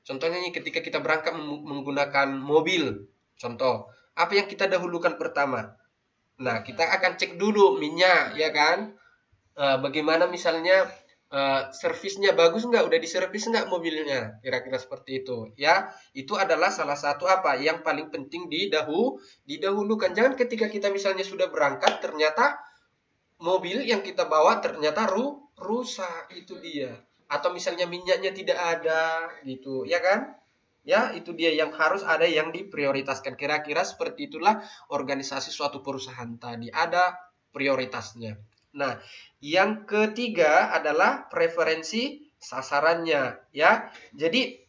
[SPEAKER 1] Contohnya nih, ketika kita berangkat menggunakan mobil, contoh, apa yang kita dahulukan pertama? Nah, kita akan cek dulu minyak, ya kan? Bagaimana misalnya servisnya bagus nggak? Udah diservis nggak mobilnya? Kira-kira seperti itu, ya. Itu adalah salah satu apa yang paling penting didahulukan. Jangan ketika kita misalnya sudah berangkat, ternyata mobil yang kita bawa ternyata rusak, itu dia. Atau misalnya minyaknya tidak ada, gitu, ya kan? Ya, itu dia yang harus ada yang diprioritaskan. Kira-kira seperti itulah organisasi suatu perusahaan tadi. Ada prioritasnya. Nah, yang ketiga adalah preferensi sasarannya, ya. Jadi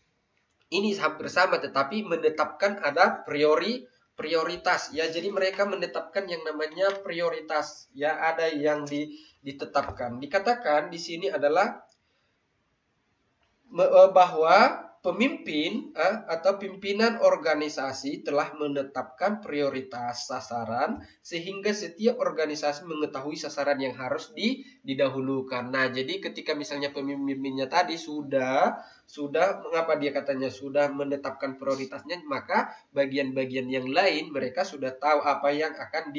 [SPEAKER 1] ini hampir sama, tetapi menetapkan ada prioritas, ya. Jadi mereka menetapkan yang namanya prioritas, ya. Ada yang ditetapkan. Dikatakan di sini adalah bahwa pemimpin atau pimpinan organisasi telah menetapkan prioritas sasaran sehingga setiap organisasi mengetahui sasaran yang harus didahulukan. Nah, jadi ketika misalnya pemimpinnya tadi sudah mengapa dia katanya sudah menetapkan prioritasnya, maka bagian-bagian yang lain mereka sudah tahu apa yang akan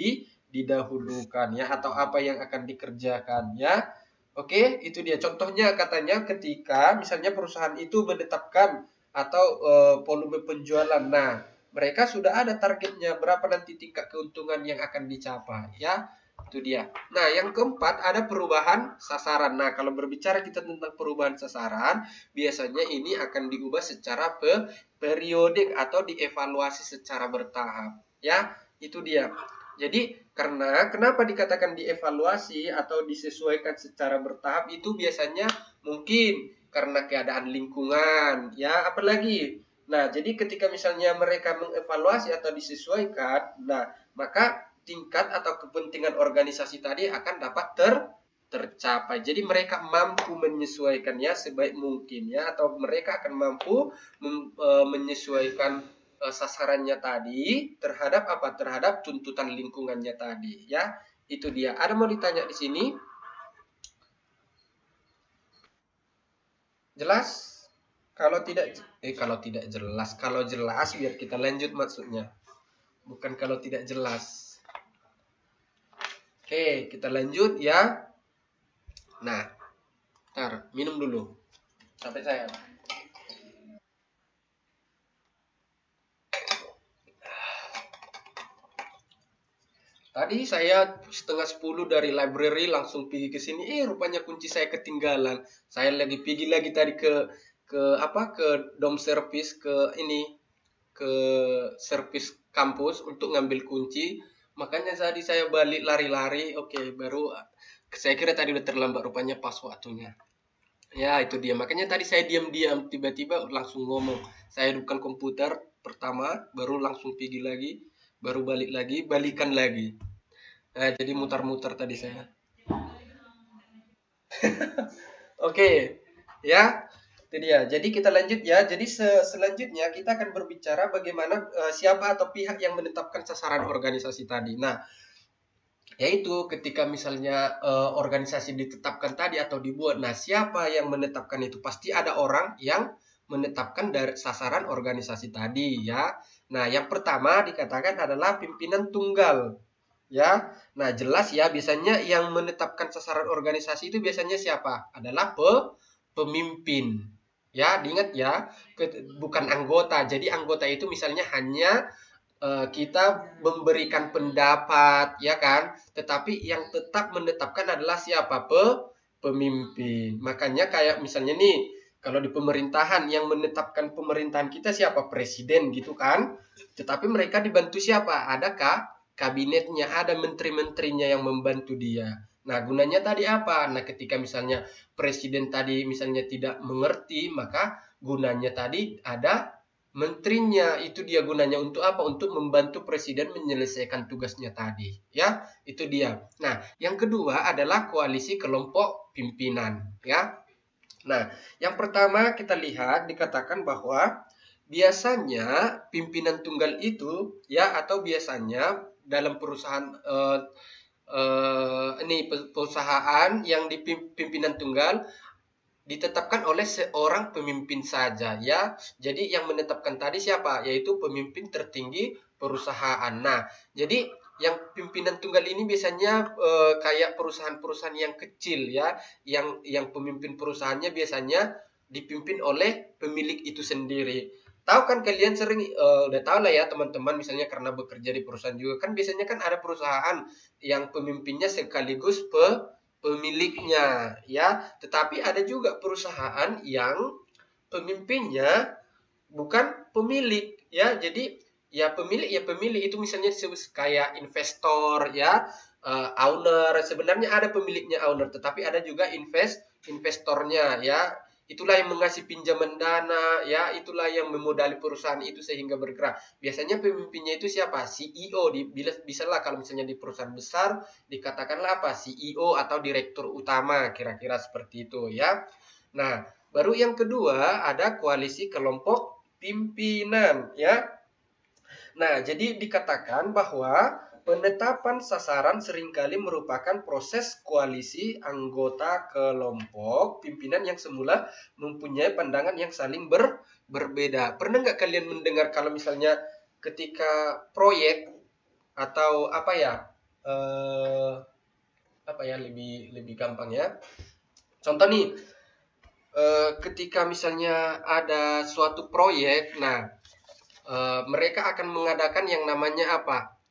[SPEAKER 1] didahulukan, ya, atau apa yang akan dikerjakan, ya. Oke, itu dia contohnya. Katanya ketika misalnya perusahaan itu menetapkan atau volume penjualan. Nah, mereka sudah ada targetnya berapa nanti tingkat keuntungan yang akan dicapai, ya. Itu dia. Nah, yang keempat ada perubahan sasaran. Nah, kalau berbicara kita tentang perubahan sasaran, biasanya ini akan diubah secara periodik atau dievaluasi secara bertahap, ya. Itu dia. Jadi kenapa dikatakan dievaluasi atau disesuaikan secara bertahap, itu biasanya mungkin karena keadaan lingkungan, ya, apalagi. Nah, jadi ketika misalnya mereka mengevaluasi atau disesuaikan, nah, maka tingkat atau kepentingan organisasi tadi akan dapat tercapai. Jadi mereka mampu menyesuaikannya sebaik mungkin, ya, atau mereka akan mampu menyesuaikan sasarannya tadi terhadap apa? Terhadap tuntutan lingkungannya tadi, ya. Itu dia. Ada mau ditanya di sini? Jelas? Kalau tidak jelas, kalau jelas biar kita lanjut maksudnya. Bukan kalau tidak jelas. Oke, kita lanjut ya. Nah, ntar minum dulu. Sampai saya. Tadi saya 9:30 dari library langsung pergi ke sini. Rupanya kunci saya ketinggalan. Saya lagi pergi lagi tadi ke dom service, ke service kampus untuk ngambil kunci. Makanya tadi saya balik lari-lari. Oke, baru saya kira tadi udah terlambat, rupanya pas waktunya. Ya, itu dia. Makanya tadi saya diam-diam, tiba-tiba langsung ngomong. Saya hidupkan komputer pertama, baru langsung pergi lagi, baru balik lagi, balikan lagi. Nah, jadi mutar-mutar tadi saya. Oke, ya. Itu dia. Jadi kita lanjut ya. Jadi selanjutnya kita akan berbicara bagaimana siapa atau pihak yang menetapkan sasaran organisasi tadi. Nah, yaitu ketika misalnya organisasi ditetapkan tadi atau dibuat. Nah, siapa yang menetapkan itu? Pasti ada orang yang menetapkan dari sasaran organisasi tadi, ya. Nah, yang pertama dikatakan adalah pimpinan tunggal. Ya, nah jelas ya, biasanya yang menetapkan sasaran organisasi itu biasanya siapa? Adalah pemimpin. Ya, diingat ya, bukan anggota. Jadi anggota itu misalnya hanya kita memberikan pendapat, ya kan? Tetapi yang tetap menetapkan adalah siapa? Pemimpin. Makanya kayak misalnya nih, kalau di pemerintahan yang menetapkan pemerintahan kita siapa? Presiden gitu kan? Tetapi mereka dibantu siapa? Adakah kabinetnya, ada menteri-menterinya yang membantu dia. Nah, gunanya tadi apa? Nah, ketika misalnya presiden tadi misalnya tidak mengerti, maka gunanya tadi ada menterinya. Itu dia gunanya untuk apa? Untuk membantu presiden menyelesaikan tugasnya tadi. Ya, itu dia. Nah, yang kedua adalah koalisi kelompok pimpinan. Ya. Nah, yang pertama kita lihat dikatakan bahwa biasanya pimpinan tunggal itu, ya, atau biasanya dalam perusahaan perusahaan yang dipimpinan tunggal ditetapkan oleh seorang pemimpin saja, ya. Jadi yang menetapkan tadi siapa? Yaitu pemimpin tertinggi perusahaan. Nah, jadi yang pimpinan tunggal ini biasanya kayak perusahaan-perusahahan yang kecil, ya, yang pemimpin perusahaannya biasanya dipimpin oleh pemilik itu sendiri. Tahu kan kalian sering udah tahu lah ya teman-teman, misalnya karena bekerja di perusahaan juga kan biasanya kan ada perusahaan yang pemimpinnya sekaligus pemiliknya, ya. Tetapi ada juga perusahaan yang pemimpinnya bukan pemilik ya. Jadi ya pemilik itu misalnya kayak investor ya, owner. Sebenarnya ada pemiliknya owner, tetapi ada juga investornya ya. Itulah yang mengasih pinjaman dana ya, itulah yang memodali perusahaan itu sehingga bergerak. Biasanya pemimpinnya itu siapa? CEO. Bisalah kalau misalnya di perusahaan besar dikatakanlah apa? CEO atau direktur utama, kira-kira seperti itu ya. Nah, baru yang kedua ada koalisi kelompok pimpinan ya. Nah, jadi dikatakan bahwa penetapan sasaran seringkali merupakan proses koalisi anggota kelompok pimpinan yang semula mempunyai pandangan yang saling berbeda. Pernah nggak kalian mendengar kalau misalnya ketika proyek atau apa ya, lebih lebih gampang ya. Contoh nih, ketika misalnya ada suatu proyek, nah mereka akan mengadakan yang namanya apa?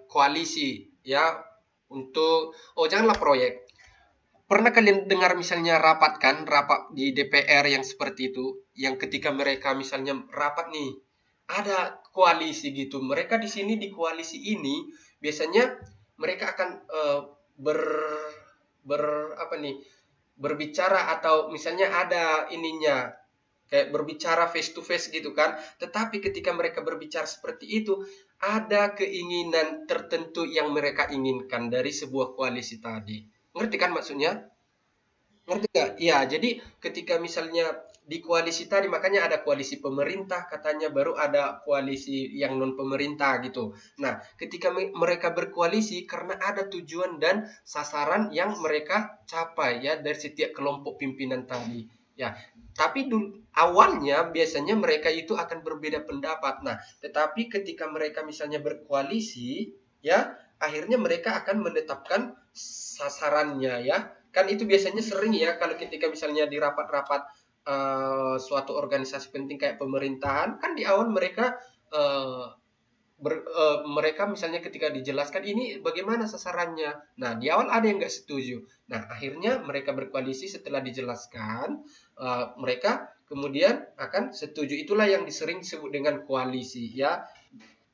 [SPEAKER 1] Koalisi ya, untuk janganlah proyek. Pernah kalian dengar misalnya rapat di DPR yang seperti itu, yang ketika mereka misalnya rapat nih, ada koalisi gitu. Mereka di sini di koalisi ini biasanya mereka akan ber ber apa nih? Berbicara, atau misalnya ada ininya kayak berbicara face to face gitu kan. Tetapi ketika mereka berbicara seperti itu, ada keinginan tertentu yang mereka inginkan dari sebuah koalisi tadi. Ngerti kan maksudnya? Ngerti nggak? Iya, jadi ketika misalnya di koalisi tadi, makanya ada koalisi pemerintah katanya, baru ada koalisi yang non pemerintah gitu. Nah, ketika mereka berkoalisi karena ada tujuan dan sasaran yang mereka capai ya dari setiap kelompok pimpinan tadi. Ya, tapi awalnya biasanya mereka itu akan berbeda pendapat. Nah, tetapi ketika mereka misalnya berkoalisi, ya, akhirnya mereka akan menetapkan sasarannya ya. Kan itu biasanya sering ya kalau ketika misalnya di rapat-rapat suatu organisasi penting kayak pemerintahan, kan di awal mereka uh, mereka misalnya ketika dijelaskan ini bagaimana sasarannya. Nah, di awal ada yang nggak setuju. Nah, akhirnya mereka berkoalisi setelah dijelaskan, mereka kemudian akan setuju. Itulah yang sering disebut dengan koalisi ya.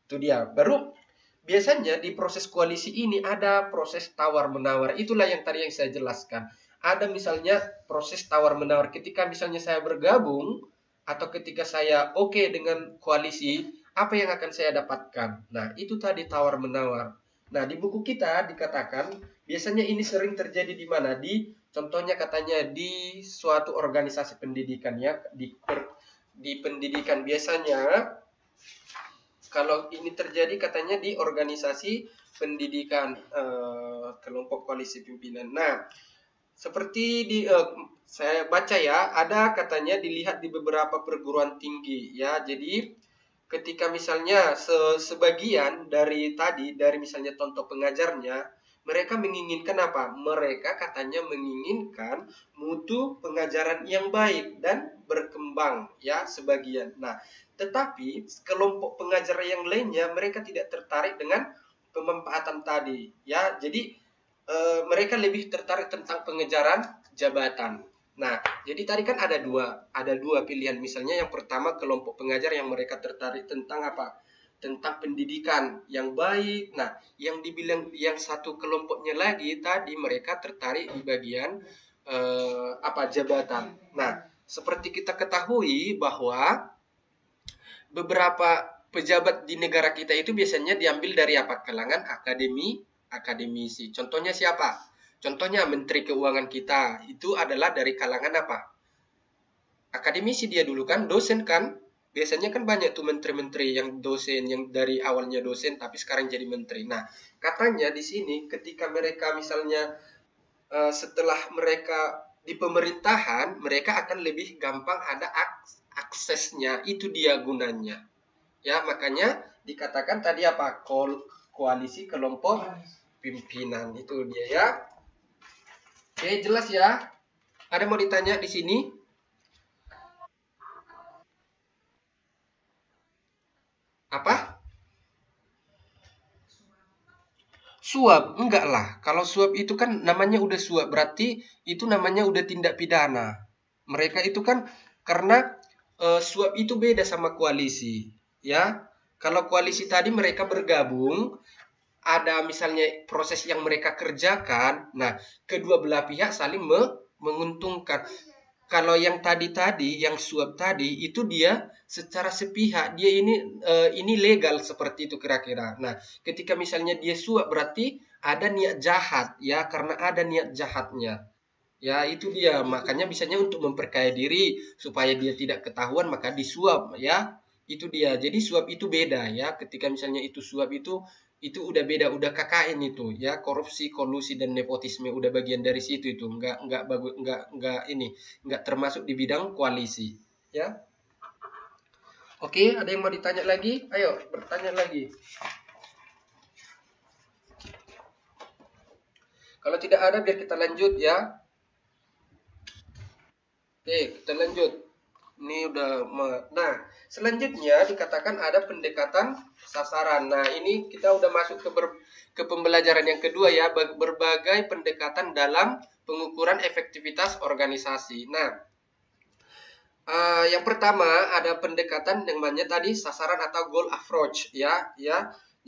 [SPEAKER 1] Itu dia. Baru biasanya di proses koalisi ini ada proses tawar-menawar. Itulah yang tadi yang saya jelaskan. Ada misalnya proses tawar-menawar. Ketika misalnya saya bergabung atau ketika saya oke dengan koalisi, apa yang akan saya dapatkan? Nah, itu tadi tawar-menawar. Nah, di buku kita dikatakan biasanya ini sering terjadi di mana? Contohnya katanya di suatu organisasi pendidikan ya, di pendidikan biasanya kalau ini terjadi katanya di organisasi pendidikan, kelompok koalisi pimpinan. Nah, seperti saya baca ya, ada katanya dilihat di beberapa perguruan tinggi ya. Jadi ketika misalnya sebagian dari misalnya contoh pengajarnya, mereka menginginkan apa? Mereka katanya menginginkan mutu pengajaran yang baik dan berkembang ya sebagian. Nah, tetapi kelompok pengajar yang lainnya mereka tidak tertarik dengan pemanfaatan tadi ya. Jadi mereka lebih tertarik tentang pengejaran jabatan. Nah, jadi tadi kan ada dua pilihan. Misalnya yang pertama kelompok pengajar yang mereka tertarik tentang apa? Tentang pendidikan yang baik. Nah, yang dibilang yang satu kelompoknya lagi tadi mereka tertarik di bagian jabatan. Nah, seperti kita ketahui bahwa beberapa pejabat di negara kita itu biasanya diambil dari apa? Kalangan akademisi. Contohnya siapa? Contohnya Menteri Keuangan kita itu adalah dari kalangan apa? Akademisi dia dulu kan, dosen kan. Biasanya kan banyak tuh menteri-menteri yang dosen, yang dari awalnya dosen tapi sekarang jadi menteri. Nah, katanya di sini ketika mereka misalnya setelah mereka di pemerintahan, mereka akan lebih gampang ada aksesnya. Itu dia gunanya. Ya, makanya dikatakan tadi apa? Koalisi kelompok pimpinan. Itu dia ya. Oke, jelas ya? Ada mau ditanya di sini? Apa? Suap? Enggak lah. Kalau suap itu kan namanya udah suap, berarti itu namanya udah tindak pidana. Mereka itu kan karena suap itu beda sama koalisi, ya. Kalau koalisi tadi mereka bergabung, ada misalnya proses yang mereka kerjakan, nah kedua belah pihak saling menguntungkan. Kalau yang tadi yang suap tadi itu dia secara sepihak, dia ini legal seperti itu kira-kira. Nah, ketika misalnya dia suap berarti ada niat jahat ya, karena ada niat jahatnya. Ya, itu dia. Makanya bisanya untuk memperkaya diri supaya dia tidak ketahuan maka disuap ya. Itu dia. Jadi suap itu beda ya. Ketika misalnya itu suap itu udah beda, udah KKN itu ya. Korupsi, kolusi dan nepotisme udah bagian dari situ itu. Enggak bagus, enggak termasuk di bidang koalisi ya. Oke, ada yang mau ditanya lagi? Ayo, bertanya lagi. Kalau tidak ada biar kita lanjut ya. Oke, kita lanjut. Ini udah nah, selanjutnya dikatakan ada pendekatan sasaran. Nah, ini kita udah masuk ke pembelajaran yang kedua ya, berbagai pendekatan dalam pengukuran efektivitas organisasi. Nah, yang pertama ada pendekatan yang namanya tadi sasaran atau goal approach ya.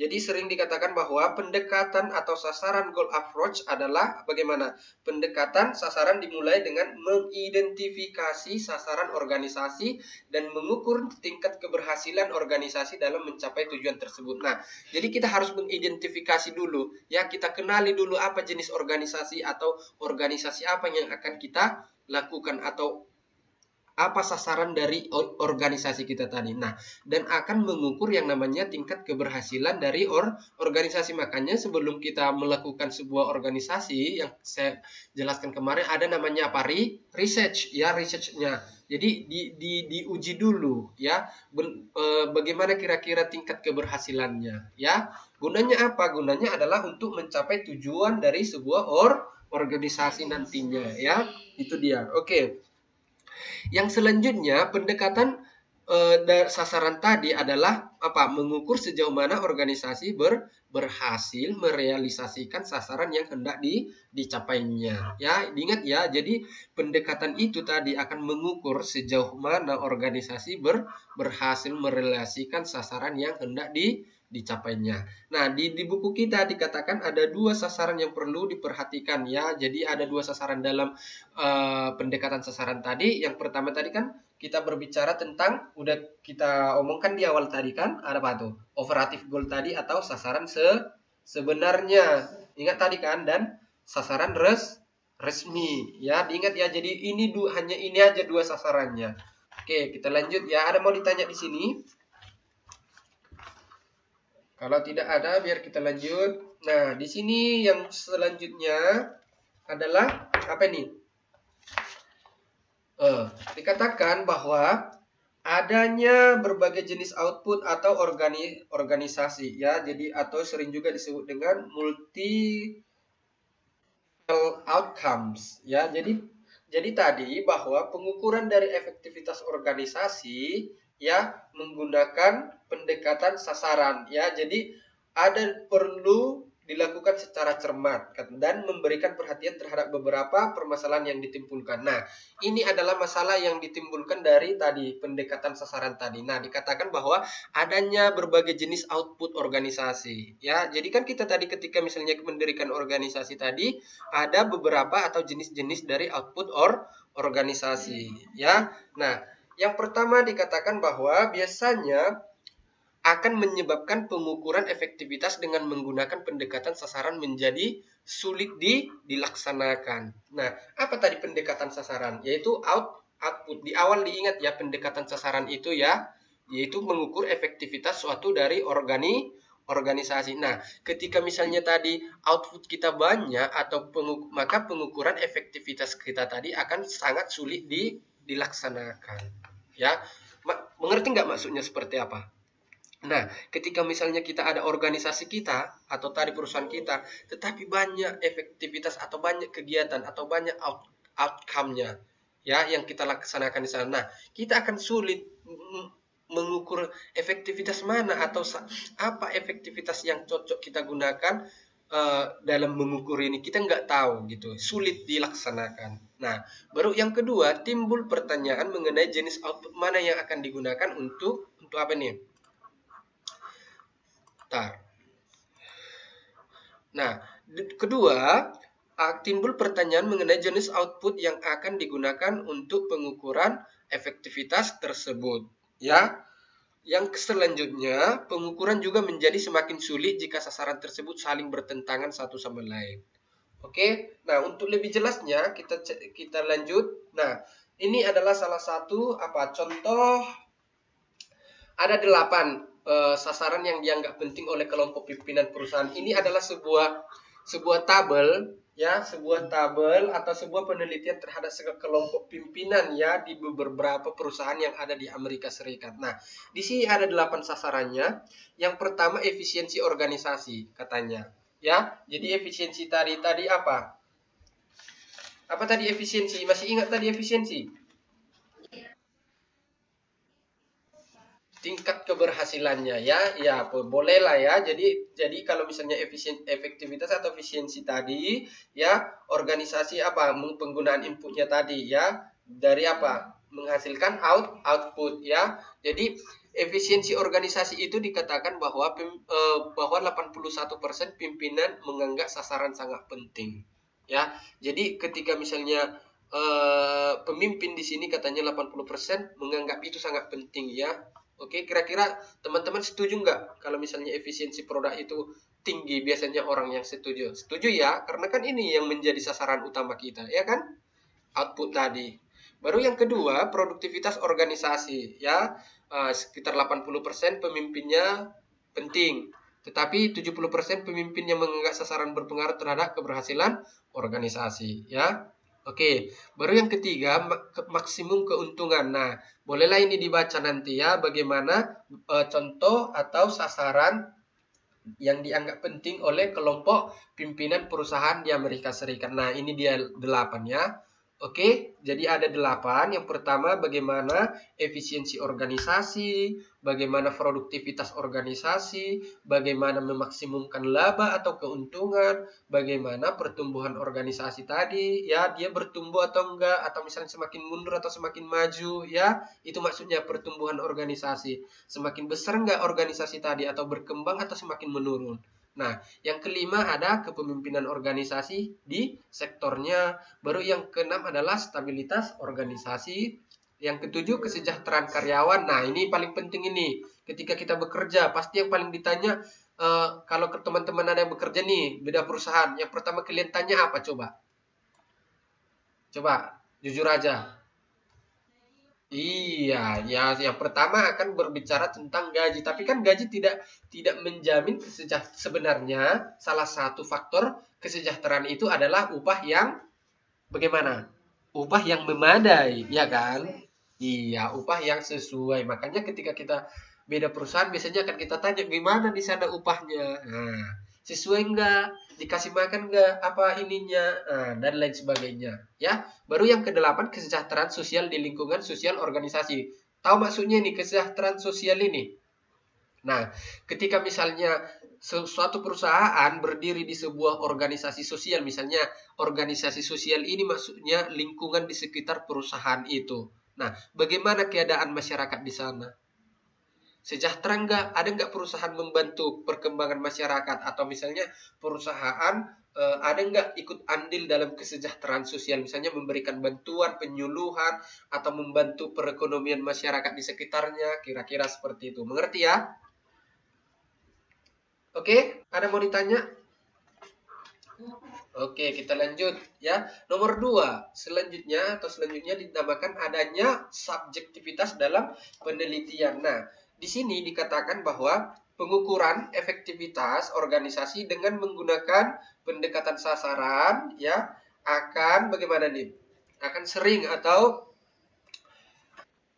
[SPEAKER 1] Jadi sering dikatakan bahwa pendekatan atau sasaran goal approach adalah bagaimana? Pendekatan sasaran dimulai dengan mengidentifikasi sasaran organisasi dan mengukur tingkat keberhasilan organisasi dalam mencapai tujuan tersebut. Nah, jadi kita harus mengidentifikasi dulu ya, kita kenali dulu apa jenis organisasi atau organisasi apa yang akan kita lakukan atau apa sasaran dari organisasi kita tadi. Nah, dan akan mengukur yang namanya tingkat keberhasilan dari organisasi. Makanya sebelum kita melakukan sebuah organisasi yang saya jelaskan kemarin ada namanya apa? Research ya, researchnya. Jadi diuji dulu ya, bagaimana kira-kira tingkat keberhasilannya ya. Gunanya apa? Gunanya adalah untuk mencapai tujuan dari sebuah organisasi nantinya ya. Itu dia. Oke. Yang selanjutnya pendekatan sasaran tadi adalah apa? Mengukur sejauh mana organisasi berhasil merealisasikan sasaran yang hendak dicapainya. Ya, diingat ya. Jadi pendekatan itu tadi akan mengukur sejauh mana organisasi berhasil merealisasikan sasaran yang hendak dicapainya. Nah, di buku kita dikatakan ada dua sasaran yang perlu diperhatikan ya. Jadi ada dua sasaran dalam pendekatan sasaran tadi. Yang pertama tadi kan kita berbicara tentang, udah kita omongkan di awal tadi kan, ada apa tuh? Operative goal tadi atau sasaran sebenarnya. Ingat tadi kan, dan sasaran resmi ya. Diingat ya. Jadi ini hanya ini aja dua sasarannya. Oke, kita lanjut ya. Ada mau ditanya di sini? Kalau tidak ada, biar kita lanjut. Nah, di sini yang selanjutnya adalah apa ini? Dikatakan bahwa adanya berbagai jenis output atau organisasi ya. Jadi atau sering juga disebut dengan multi outcomes ya. Jadi tadi bahwa pengukuran dari efektivitas organisasi ya menggunakan pendekatan sasaran ya. Jadi ada perlu dilakukan secara cermat dan memberikan perhatian terhadap beberapa permasalahan yang ditimbulkan. Nah, ini adalah masalah yang ditimbulkan dari tadi pendekatan sasaran tadi. Nah, dikatakan bahwa adanya berbagai jenis output organisasi ya. Jadi kan kita tadi ketika misalnya mendirikan organisasi tadi ada beberapa atau jenis-jenis dari output organisasi ya. Nah, yang pertama dikatakan bahwa biasanya akan menyebabkan pengukuran efektivitas dengan menggunakan pendekatan sasaran menjadi sulit dilaksanakan. Nah, apa tadi pendekatan sasaran? Yaitu output. Di awal diingat ya, pendekatan sasaran itu ya, yaitu mengukur efektivitas suatu dari organisasi. Nah, ketika misalnya tadi output kita banyak atau maka pengukuran efektivitas kita tadi akan sangat sulit dilaksanakan. Ya, mengerti nggak maksudnya seperti apa? Nah, ketika misalnya kita ada organisasi kita atau tadi perusahaan kita, tetapi banyak efektivitas atau banyak kegiatan atau banyak outcome-nya ya yang kita laksanakan di sana. Nah, kita akan sulit mengukur efektivitas mana atau apa efektivitas yang cocok kita gunakan dalam mengukur ini. Kita nggak tahu gitu, sulit dilaksanakan Nah, baru yang kedua, timbul pertanyaan mengenai jenis output mana yang akan digunakan untuk apa nih? Nah, kedua, timbul pertanyaan mengenai jenis output yang akan digunakan untuk pengukuran efektivitas tersebut. Ya, yang selanjutnya, pengukuran juga menjadi semakin sulit jika sasaran tersebut saling bertentangan satu sama lain. Oke, nah untuk lebih jelasnya kita lanjut. Nah, ini adalah salah satu contoh. Ada 8 sasaran yang dianggap penting oleh kelompok pimpinan perusahaan. Ini adalah sebuah tabel ya, sebuah tabel atau sebuah penelitian terhadap kelompok pimpinan ya di beberapa perusahaan yang ada di Amerika Serikat. Nah, di sini ada 8 sasarannya. Yang pertama efisiensi organisasi katanya. Ya, jadi efisiensi tadi apa? Apa tadi efisiensi? Masih ingat tadi efisiensi? Tingkat keberhasilannya ya bolehlah ya. Jadi kalau misalnya efektivitas atau efisiensi tadi ya, organisasi penggunaan inputnya tadi ya, dari menghasilkan output ya. Jadi efisiensi organisasi itu dikatakan bahwa 81% pimpinan menganggap sasaran sangat penting ya. Jadi ketika misalnya pemimpin di sini katanya 80% menganggap itu sangat penting ya. Oke, kira-kira teman-teman setuju nggak kalau misalnya efisiensi produk itu tinggi? Biasanya orang yang setuju. Setuju ya, karena kan ini yang menjadi sasaran utama kita, ya kan? Output tadi. Baru yang kedua, produktivitas organisasi ya. Sekitar 80% pemimpinnya penting. Tetapi 70% pemimpin yang menganggap sasaran berpengaruh terhadap keberhasilan organisasi ya. Oke, baru yang ketiga, maksimum keuntungan. Nah, bolehlah ini dibaca nanti ya, bagaimana contoh atau sasaran yang dianggap penting oleh kelompok pimpinan perusahaan di Amerika Serikat. Nah, ini dia 8 ya. Oke, jadi ada 8. Yang pertama, bagaimana efisiensi organisasi, bagaimana produktivitas organisasi, bagaimana memaksimumkan laba atau keuntungan, bagaimana pertumbuhan organisasi tadi, ya, dia bertumbuh atau enggak, atau misalnya semakin mundur atau semakin maju, ya, itu maksudnya pertumbuhan organisasi. Semakin besar enggak organisasi tadi, atau berkembang atau semakin menurun. Nah, yang kelima ada kepemimpinan organisasi di sektornya. Baru yang keenam adalah stabilitas organisasi. Yang ketujuh kesejahteraan karyawan. Nah, ini paling penting ini. Ketika kita bekerja, pasti yang paling ditanya kalau ke teman-teman ada yang bekerja nih, beda perusahaan, yang pertama kalian tanya apa coba? Coba, jujur aja. Iya, ya yang pertama akan berbicara tentang gaji, tapi kan gaji tidak menjamin sebenarnya salah satu faktor kesejahteraan itu adalah upah yang bagaimana? Upah yang memadai, ya kan? Iya, upah yang sesuai. Makanya ketika kita beda perusahaan biasanya akan kita tanya gimana di sana upahnya. Nah, sesuai enggak? Dikasih makan enggak? Apa ininya? Nah, dan lain sebagainya, ya. Baru yang kedelapan kesejahteraan sosial di lingkungan sosial organisasi. Tahu maksudnya nih kesejahteraan sosial ini? Nah, ketika misalnya suatu perusahaan berdiri di sebuah organisasi sosial, misalnya organisasi sosial ini maksudnya lingkungan di sekitar perusahaan itu. Nah, bagaimana keadaan masyarakat di sana? Sejahtera enggak? Ada enggak perusahaan membantu perkembangan masyarakat? Atau misalnya perusahaan ada enggak ikut andil dalam kesejahteraan sosial? Misalnya memberikan bantuan, penyuluhan, atau membantu perekonomian masyarakat di sekitarnya. Kira-kira seperti itu. Mengerti ya? Oke, ada mau ditanya? Oke, kita lanjut ya. Nomor 2, selanjutnya dinamakan adanya subjektivitas dalam penelitian. Nah, di sini dikatakan bahwa pengukuran efektivitas organisasi dengan menggunakan pendekatan sasaran ya akan bagaimana nih? Akan sering atau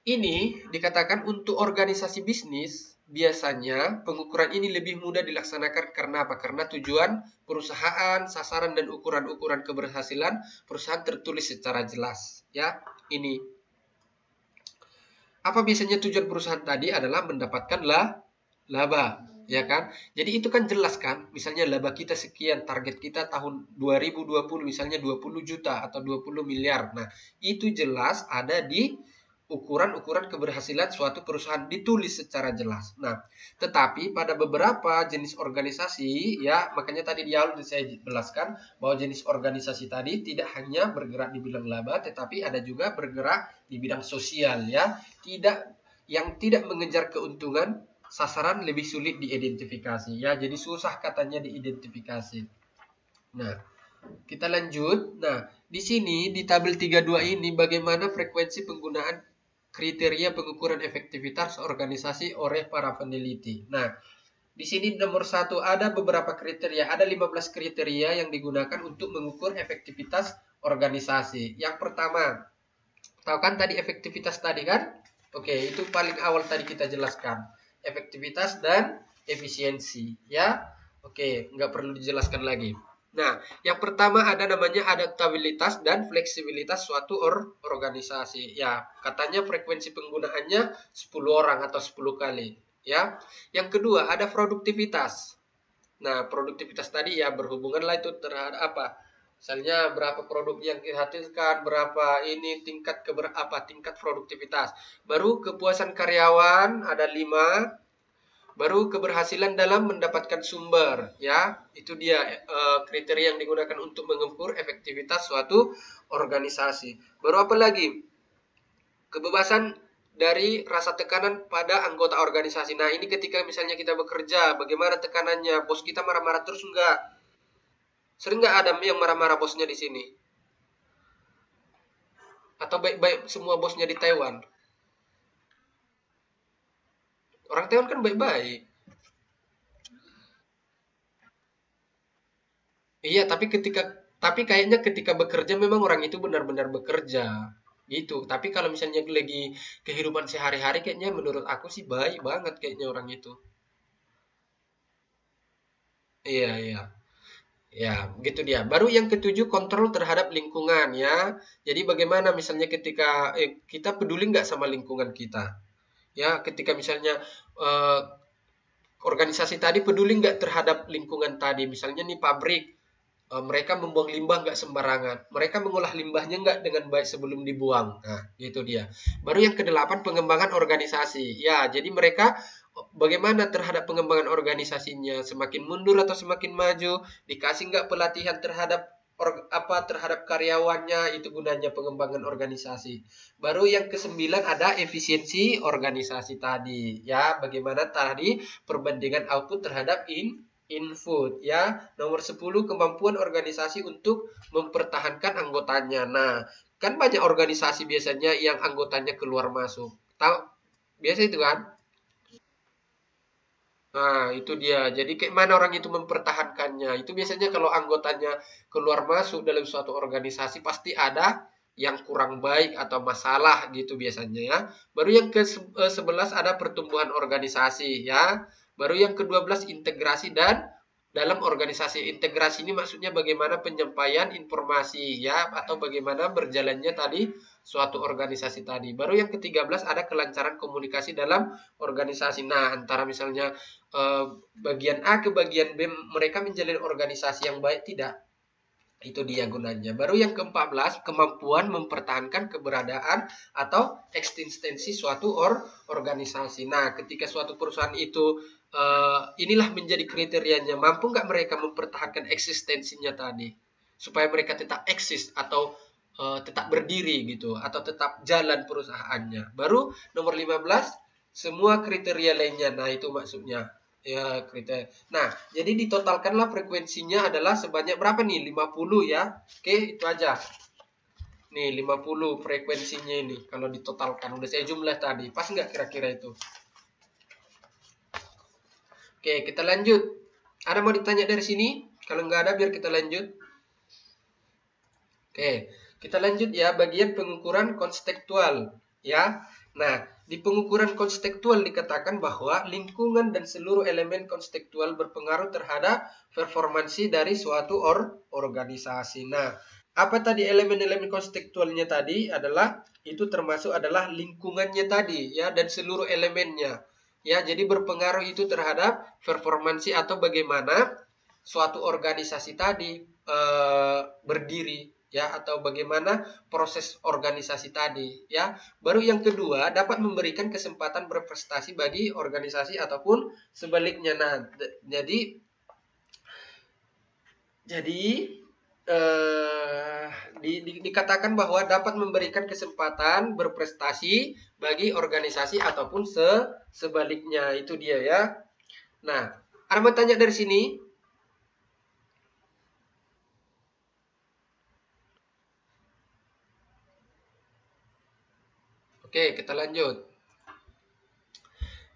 [SPEAKER 1] ini dikatakan untuk organisasi bisnis, biasanya pengukuran ini lebih mudah dilaksanakan karena apa? Karena tujuan perusahaan, sasaran dan ukuran-ukuran keberhasilan perusahaan tertulis secara jelas. Ya, ini. Apa biasanya tujuan perusahaan tadi adalah mendapatkan laba, ya kan? Jadi itu kan jelas kan, misalnya laba kita sekian, target kita tahun 2020 misalnya 20 juta atau 20 miliar. Nah, itu jelas ada di ukuran-ukuran keberhasilan suatu perusahaan, ditulis secara jelas. Nah, tetapi pada beberapa jenis organisasi, ya makanya tadi di awal saya jelaskan bahwa jenis organisasi tadi tidak hanya bergerak di bidang laba, tetapi ada juga bergerak di bidang sosial, ya. Yang tidak mengejar keuntungan, sasaran lebih sulit diidentifikasi, ya. Jadi susah katanya diidentifikasi. Nah, kita lanjut. Nah, di sini di tabel 32 ini bagaimana frekuensi penggunaan kriteria pengukuran efektivitas organisasi oleh para peneliti. Nah, di sini nomor 1 ada beberapa kriteria, ada 15 kriteria yang digunakan untuk mengukur efektivitas organisasi. Yang pertama, tahu kan tadi efektivitas tadi kan? Oke, itu paling awal tadi kita jelaskan. Efektivitas dan efisiensi, ya. Oke, nggak perlu dijelaskan lagi. Nah, yang pertama ada namanya adaptabilitas dan fleksibilitas suatu organisasi. Ya, katanya frekuensi penggunaannya 10 orang atau 10 kali. Ya, yang kedua ada produktivitas. Nah, produktivitas tadi ya berhubungan lah itu terhadap apa? Misalnya berapa produk yang dihasilkan, berapa ini tingkat tingkat produktivitas. Baru kepuasan karyawan ada 5. Baru keberhasilan dalam mendapatkan sumber, ya. Itu dia kriteria yang digunakan untuk mengukur efektivitas suatu organisasi. Baru apa lagi? Kebebasan dari rasa tekanan pada anggota organisasi. Nah, ini ketika misalnya kita bekerja, bagaimana tekanannya? Bos kita marah-marah terus enggak? Sering nggak ada yang marah-marah bosnya di sini? Atau baik-baik semua bosnya di Taiwan? Orang Taiwan kan baik-baik. Iya, tapi kayaknya ketika bekerja memang orang itu benar-benar bekerja. Gitu. Tapi kalau misalnya lagi kehidupan sehari-hari kayaknya menurut aku sih baik banget kayaknya orang itu. Iya, iya. Ya, begitu dia. Baru yang ketujuh, kontrol terhadap lingkungan, ya. Jadi bagaimana misalnya ketika kita peduli nggak sama lingkungan kita? Ya, ketika misalnya eh, organisasi tadi peduli nggak terhadap lingkungan tadi, misalnya nih pabrik, mereka membuang limbah nggak sembarangan, mereka mengolah limbahnya nggak dengan baik sebelum dibuang. Nah, itu dia. Baru yang kedelapan, pengembangan organisasi. Ya, jadi mereka bagaimana terhadap pengembangan organisasinya, semakin mundur atau semakin maju, dikasih nggak pelatihan terhadap terhadap karyawannya, itu gunanya pengembangan organisasi. Baru yang kesembilan ada efisiensi organisasi tadi, ya, bagaimana tadi perbandingan output terhadap input, ya. Nomor 10, kemampuan organisasi untuk mempertahankan anggotanya. Nah, kan banyak organisasi biasanya yang anggotanya keluar masuk. Tahu biasa itu kan? Nah, itu dia. Jadi kayak mana orang itu mempertahankannya? Itu biasanya kalau anggotanya keluar masuk dalam suatu organisasi pasti ada yang kurang baik atau masalah gitu biasanya, ya. Baru yang ke-11 ada pertumbuhan organisasi, ya. Baru yang ke-12 integrasi dan dalam organisasi. Integrasi ini maksudnya bagaimana penyampaian informasi, ya, atau bagaimana berjalannya tadi suatu organisasi tadi. Baru yang ke-13 ada kelancaran komunikasi dalam organisasi. Nah, antara misalnya eh, bagian A ke bagian B mereka menjalin organisasi yang baik tidak? Itu dia gunanya. Baru yang ke-14, kemampuan mempertahankan keberadaan atau eksistensi suatu organisasi. Nah, ketika suatu perusahaan itu inilah menjadi kriterianya, mampu nggak mereka mempertahankan eksistensinya tadi, supaya mereka tetap eksis atau tetap berdiri gitu, atau tetap jalan perusahaannya. Baru nomor 15, semua kriteria lainnya. Nah, itu maksudnya. Ya, kriteria. Nah, jadi ditotalkanlah frekuensinya adalah sebanyak berapa nih? 50, ya. Oke, itu aja. Nih, 50 frekuensinya ini kalau ditotalkan. Udah saya jumlah tadi. Pas nggak kira-kira itu? Oke, kita lanjut. Ada mau ditanya dari sini? Kalau nggak ada, biar kita lanjut. Oke, kita lanjut ya, bagian pengukuran konstektual, ya. Nah, di pengukuran konstektual dikatakan bahwa lingkungan dan seluruh elemen konstektual berpengaruh terhadap performansi dari suatu organisasi. Nah, apa tadi elemen-elemen konstektualnya tadi adalah itu termasuk adalah lingkungannya tadi, ya, dan seluruh elemennya. Ya, jadi berpengaruh itu terhadap performansi atau bagaimana suatu organisasi tadi berdiri, ya, atau bagaimana proses organisasi tadi, ya. Baru yang kedua, dapat memberikan kesempatan berprestasi bagi organisasi ataupun sebaliknya. Nah, jadi dikatakan bahwa dapat memberikan kesempatan berprestasi bagi organisasi ataupun sebaliknya. Itu dia, ya. Nah, ada mau tanya dari sini? Oke, kita lanjut.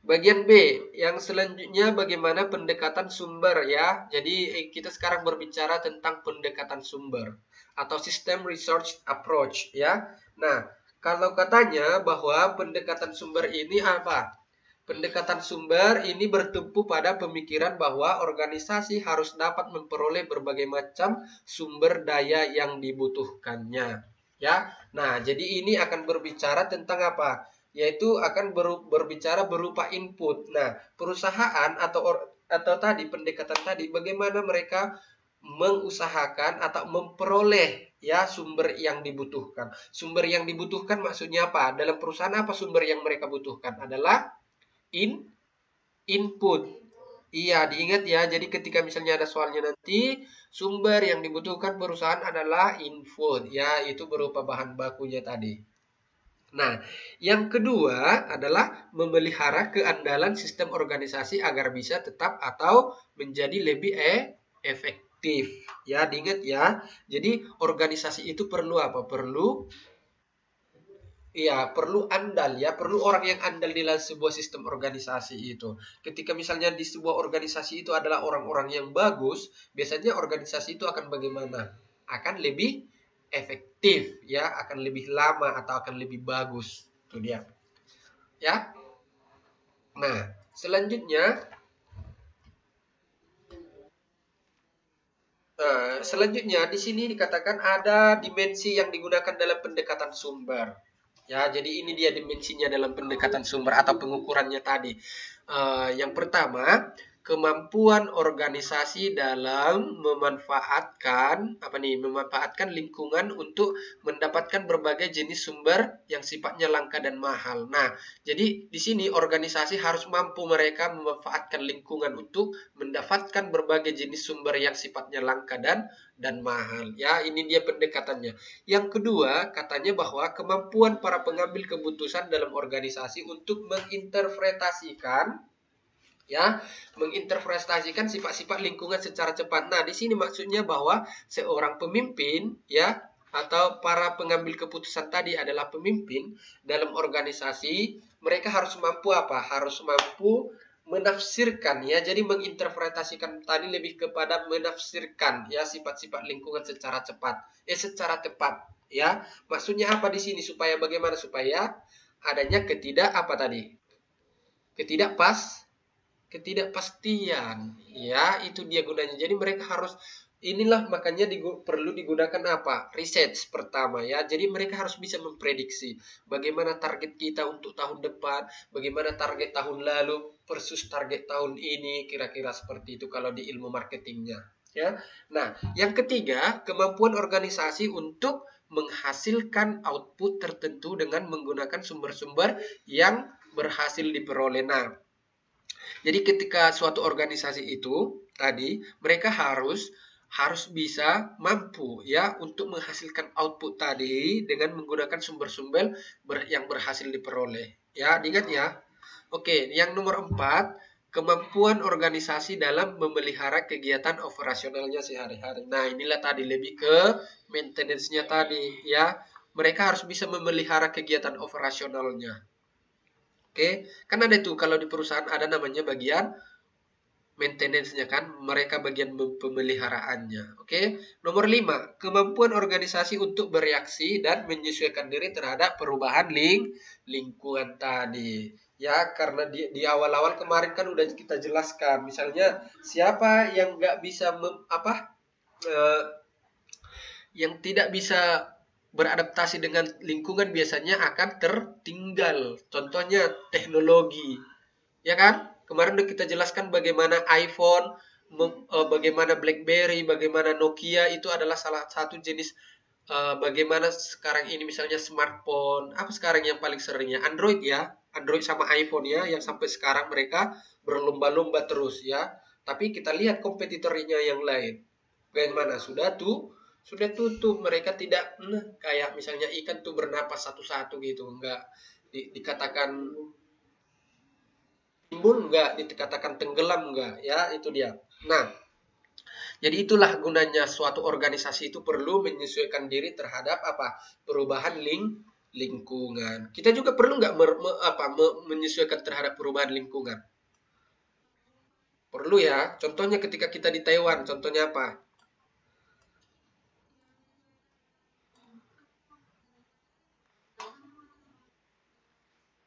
[SPEAKER 1] Bagian B, yang selanjutnya bagaimana pendekatan sumber, ya. Jadi kita sekarang berbicara tentang pendekatan sumber atau system research approach, ya. Nah, kalau katanya bahwa pendekatan sumber ini apa? Pendekatan sumber ini bertumpu pada pemikiran bahwa organisasi harus dapat memperoleh berbagai macam sumber daya yang dibutuhkannya, ya. Nah, jadi ini akan berbicara tentang apa? Yaitu akan berbicara berupa input. Nah, perusahaan atau tadi pendekatan tadi bagaimana mereka mengusahakan atau memperoleh, ya, sumber yang dibutuhkan. Sumber yang dibutuhkan maksudnya apa? Dalam perusahaan apa sumber yang mereka butuhkan? Adalah input. Iya, diingat ya. Jadi ketika misalnya ada soalnya nanti, sumber yang dibutuhkan perusahaan adalah input, ya, itu berupa bahan bakunya tadi. Nah, yang kedua adalah memelihara keandalan sistem organisasi agar bisa tetap atau menjadi lebih efektif. Ya, diingat ya. Jadi organisasi itu perlu apa? Perlu andal, ya, perlu orang yang andal di dalam sebuah sistem organisasi itu. Ketika misalnya di sebuah organisasi itu adalah orang-orang yang bagus, biasanya organisasi itu akan bagaimana? Akan lebih efektif, ya, akan lebih lama atau akan lebih bagus. Itu dia. Ya. Nah, selanjutnya di sini dikatakan ada dimensi yang digunakan dalam pendekatan sumber. Ya, jadi ini dia dimensinya dalam pendekatan sumber atau pengukurannya tadi. Yang pertama, kemampuan organisasi dalam memanfaatkan lingkungan untuk mendapatkan berbagai jenis sumber yang sifatnya langka dan mahal. Nah, jadi di sini organisasi harus mampu mereka memanfaatkan lingkungan untuk mendapatkan berbagai jenis sumber yang sifatnya langka dan mahal. Ya, ini dia pendekatannya. Yang kedua, katanya bahwa kemampuan para pengambil keputusan dalam organisasi untuk menginterpretasikan sifat-sifat lingkungan secara cepat. Nah, di sini maksudnya bahwa seorang pemimpin, ya, atau para pengambil keputusan tadi adalah pemimpin dalam organisasi, mereka harus mampu apa? Harus mampu menafsirkan, ya. Jadi menginterpretasikan tadi lebih kepada menafsirkan, ya, sifat-sifat lingkungan secara tepat, ya. Maksudnya apa di sini? Bagaimana supaya adanya ketidakpastian, ya, itu dia gunanya. Jadi mereka harus, inilah makanya perlu digunakan apa? Research pertama, ya. Jadi mereka harus bisa memprediksi bagaimana target kita untuk tahun depan, bagaimana target tahun lalu versus target tahun ini, kira-kira seperti itu kalau di ilmu marketingnya, ya. Nah, yang ketiga, kemampuan organisasi untuk menghasilkan output tertentu dengan menggunakan sumber-sumber yang berhasil diperoleh. Nah, jadi ketika suatu organisasi itu tadi mereka harus bisa mampu, ya, untuk menghasilkan output tadi dengan menggunakan sumber-sumber yang berhasil diperoleh. Ya, diingat ya. Oke, yang nomor 4, kemampuan organisasi dalam memelihara kegiatan operasionalnya sehari-hari. Nah, inilah tadi lebih ke maintenance-nya tadi, ya. Mereka harus bisa memelihara kegiatan operasionalnya. Oke, kan ada itu kalau di perusahaan ada namanya bagian maintenance-nya, kan, mereka bagian pemeliharaannya. Oke, nomor 5, kemampuan organisasi untuk bereaksi dan menyesuaikan diri terhadap perubahan lingkungan tadi. Ya, karena di awal-awal kemarin kan udah kita jelaskan, misalnya siapa yang nggak bisa yang tidak bisa beradaptasi dengan lingkungan biasanya akan tertinggal. Contohnya teknologi. Ya kan? Kemarin udah kita jelaskan bagaimana iPhone, bagaimana BlackBerry, bagaimana Nokia itu adalah salah satu jenis, bagaimana sekarang ini misalnya smartphone. Apa sekarang yang paling seringnya? Android ya. Android sama iPhone ya, yang sampai sekarang mereka berlomba-lomba terus ya. Tapi kita lihat kompetitornya yang lain. Bagaimana? Sudah tutup. Mereka tidak kayak misalnya ikan tuh bernapas satu-satu gitu. Enggak dikatakan timbun, enggak dikatakan tenggelam, enggak ya, itu dia. Nah, jadi itulah gunanya suatu organisasi itu perlu menyesuaikan diri terhadap apa, perubahan lingkungan. Kita juga perlu nggak menyesuaikan terhadap perubahan lingkungan. Perlu ya. Contohnya ketika kita di Taiwan, contohnya apa?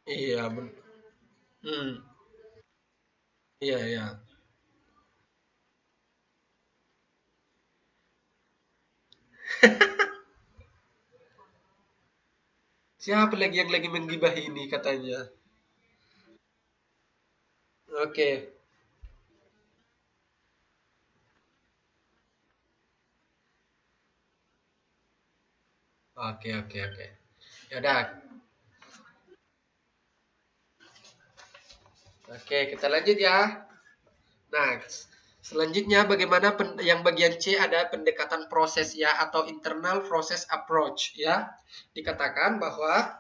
[SPEAKER 1] Iya, hmm, iya iya. Siapa lagi yang lagi menggibah ini katanya? Oke, oke. Ya udah. Oke, kita lanjut ya. Nah, selanjutnya bagaimana yang bagian C ada pendekatan proses ya, atau internal process approach ya. Dikatakan bahwa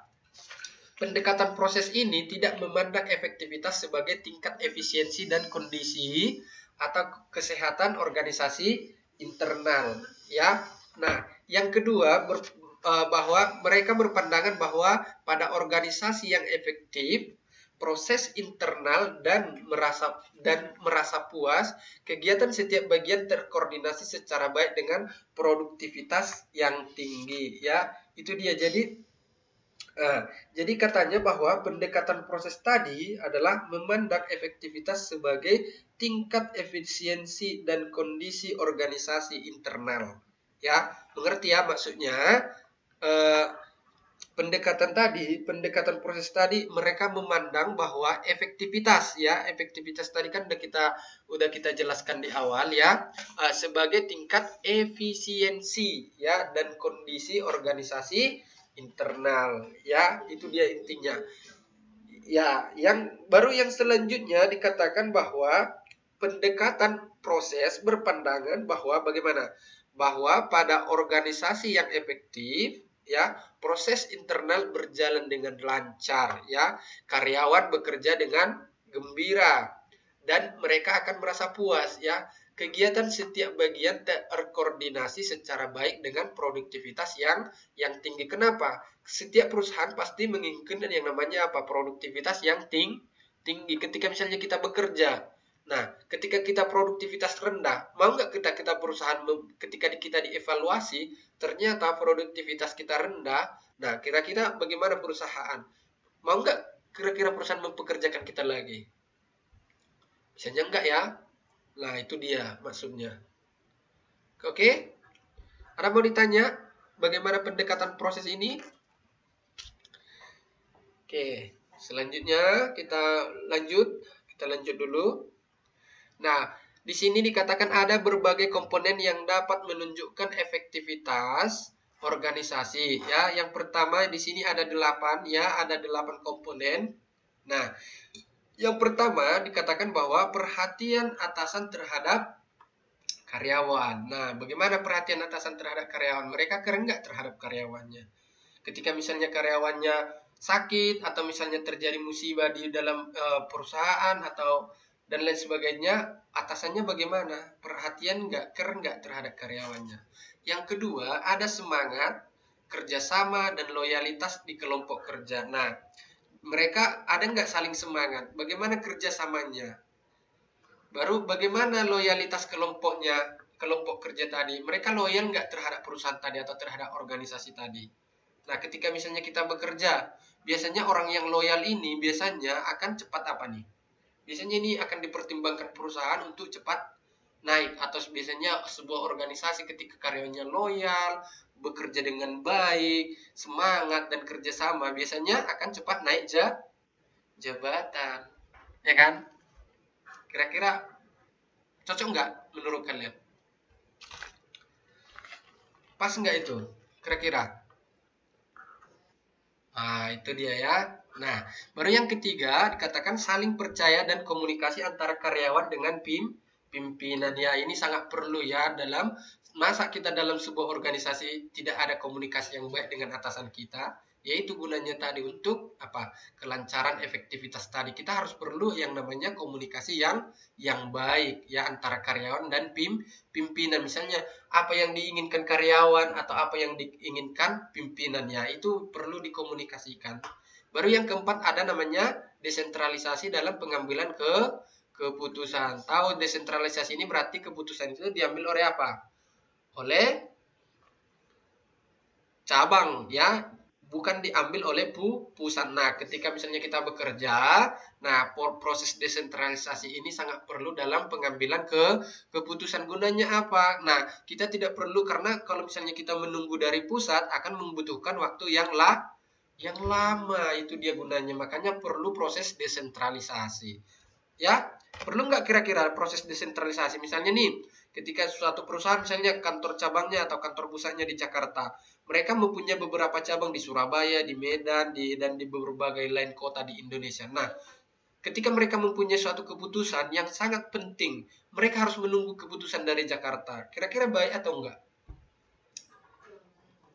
[SPEAKER 1] pendekatan proses ini tidak memandang efektivitas sebagai tingkat efisiensi dan kondisi atau kesehatan organisasi internal ya. Nah, yang kedua bahwa mereka berpandangan bahwa pada organisasi yang efektif, proses internal dan merasa puas, kegiatan setiap bagian terkoordinasi secara baik dengan produktivitas yang tinggi ya. Itu dia. Jadi katanya bahwa pendekatan proses tadi adalah memandang efektivitas sebagai tingkat efisiensi dan kondisi organisasi internal. Ya, mengerti ya maksudnya? Eh, pendekatan proses tadi, mereka memandang bahwa efektivitas ya, efektivitas tadi kan udah kita jelaskan di awal ya, sebagai tingkat efisiensi ya dan kondisi organisasi internal ya, itu dia intinya. Ya, yang selanjutnya dikatakan bahwa pendekatan proses berpandangan bahwa bagaimana? Bahwa pada organisasi yang efektif ya, proses internal berjalan dengan lancar ya, karyawan bekerja dengan gembira dan mereka akan merasa puas ya. Kegiatan setiap bagian terkoordinasi secara baik dengan produktivitas yang tinggi. Kenapa? Setiap perusahaan pasti menginginkan yang namanya apa? Produktivitas yang tinggi. Ketika misalnya kita bekerja, nah, ketika kita produktivitas rendah, mau nggak kita perusahaan ketika kita dievaluasi, ternyata produktivitas kita rendah, nah kira-kira bagaimana perusahaan? Mau nggak kira-kira perusahaan mempekerjakan kita lagi? Biasanya enggak ya. Nah, itu dia maksudnya. Oke, ada mau ditanya bagaimana pendekatan proses ini? Oke, selanjutnya kita lanjut dulu. Nah, di sini dikatakan ada berbagai komponen yang dapat menunjukkan efektivitas organisasi ya. Yang pertama di sini ada 8 ya, ada 8 komponen. Nah, yang pertama dikatakan bahwa perhatian atasan terhadap karyawan. Nah, bagaimana perhatian atasan terhadap karyawan? Mereka keren nggak terhadap karyawannya? Ketika misalnya karyawannya sakit atau misalnya terjadi musibah di dalam perusahaan atau dan lain sebagainya, atasannya bagaimana? Perhatian nggak, keren nggak terhadap karyawannya? Yang kedua, ada semangat kerjasama dan loyalitas di kelompok kerja. Nah, mereka ada nggak saling semangat? Bagaimana kerjasamanya? Baru bagaimana loyalitas kelompok kerja tadi? Mereka loyal nggak terhadap perusahaan tadi atau terhadap organisasi tadi? Nah, ketika misalnya kita bekerja, biasanya orang yang loyal ini biasanya akan cepat apa nih? Biasanya ini akan dipertimbangkan perusahaan untuk cepat naik, atau biasanya sebuah organisasi ketika karyawannya loyal, bekerja dengan baik, semangat dan kerjasama, biasanya akan cepat naik jabatan. ya kan? Kira-kira cocok nggak menurut kalian? Pas nggak itu? Kira-kira? Nah, itu dia ya. Nah, baru yang ketiga dikatakan saling percaya dan komunikasi antara karyawan dengan pimpinan. Ya, ini sangat perlu ya dalam masa kita dalam sebuah organisasi tidak ada komunikasi yang baik dengan atasan kita, yaitu gunanya tadi untuk apa? Kelancaran efektivitas tadi. Kita harus perlu yang namanya komunikasi yang baik ya antara karyawan dan pimpinan. Misalnya apa yang diinginkan karyawan atau apa yang diinginkan pimpinannya itu perlu dikomunikasikan. Baru yang keempat ada namanya desentralisasi dalam pengambilan keputusan. Tahu desentralisasi ini berarti keputusan itu diambil oleh apa? Oleh cabang ya, bukan diambil oleh pusat. Nah, ketika misalnya kita bekerja, nah proses desentralisasi ini sangat perlu dalam pengambilan keputusan. Gunanya apa? Nah, kita tidak perlu karena kalau misalnya kita menunggu dari pusat akan membutuhkan waktu yang lama. Itu dia gunanya. Makanya perlu proses desentralisasi. Ya, perlu nggak kira-kira proses desentralisasi? Misalnya nih, ketika suatu perusahaan misalnya kantor cabangnya atau kantor pusatnya di Jakarta, mereka mempunyai beberapa cabang di Surabaya, di Medan, dan di berbagai lain kota di Indonesia. Nah, ketika mereka mempunyai suatu keputusan yang sangat penting, mereka harus menunggu keputusan dari Jakarta. Kira-kira baik atau enggak?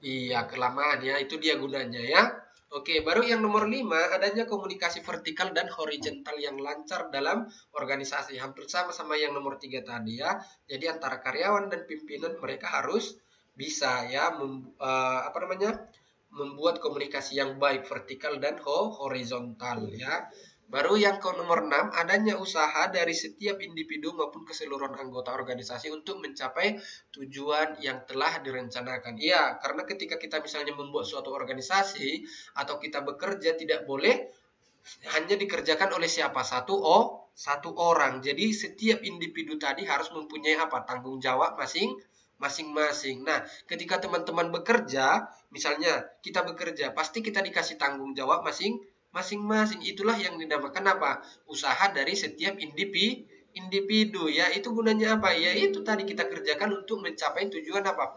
[SPEAKER 1] Iya, kelamaan ya. Itu dia gunanya ya. Oke, baru yang nomor 5, adanya komunikasi vertikal dan horizontal yang lancar dalam organisasi. Hampir sama yang nomor 3 tadi ya. Jadi antara karyawan dan pimpinan mereka harus bisa ya apa namanya? Membuat komunikasi yang baik vertikal dan horizontal ya. Baru yang ke nomor 6, adanya usaha dari setiap individu maupun keseluruhan anggota organisasi untuk mencapai tujuan yang telah direncanakan. Iya, karena ketika kita misalnya membuat suatu organisasi atau kita bekerja tidak boleh hanya dikerjakan oleh siapa? Satu orang. Jadi setiap individu tadi harus mempunyai apa? Tanggung jawab masing-masing. Nah, ketika teman-teman bekerja, misalnya kita bekerja, pasti kita dikasih tanggung jawab masing-masing. Itulah yang dinamakan apa? Usaha dari setiap individu ya. Itu gunanya apa? Ya itu tadi kita kerjakan untuk mencapai tujuan apa?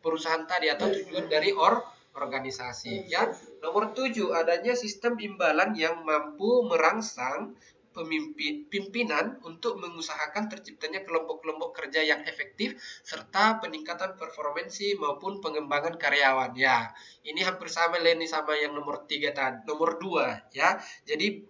[SPEAKER 1] Perusahaan tadi atau tujuan dari organisasi ya. Nomor 7, adanya sistem imbalan yang mampu merangsang pimpinan untuk mengusahakan terciptanya kelompok-kelompok kerja yang efektif serta peningkatan performansi maupun pengembangan karyawan. Ya, ini hampir sama Leni sama yang nomor 3 tadi, nomor 2 ya. Jadi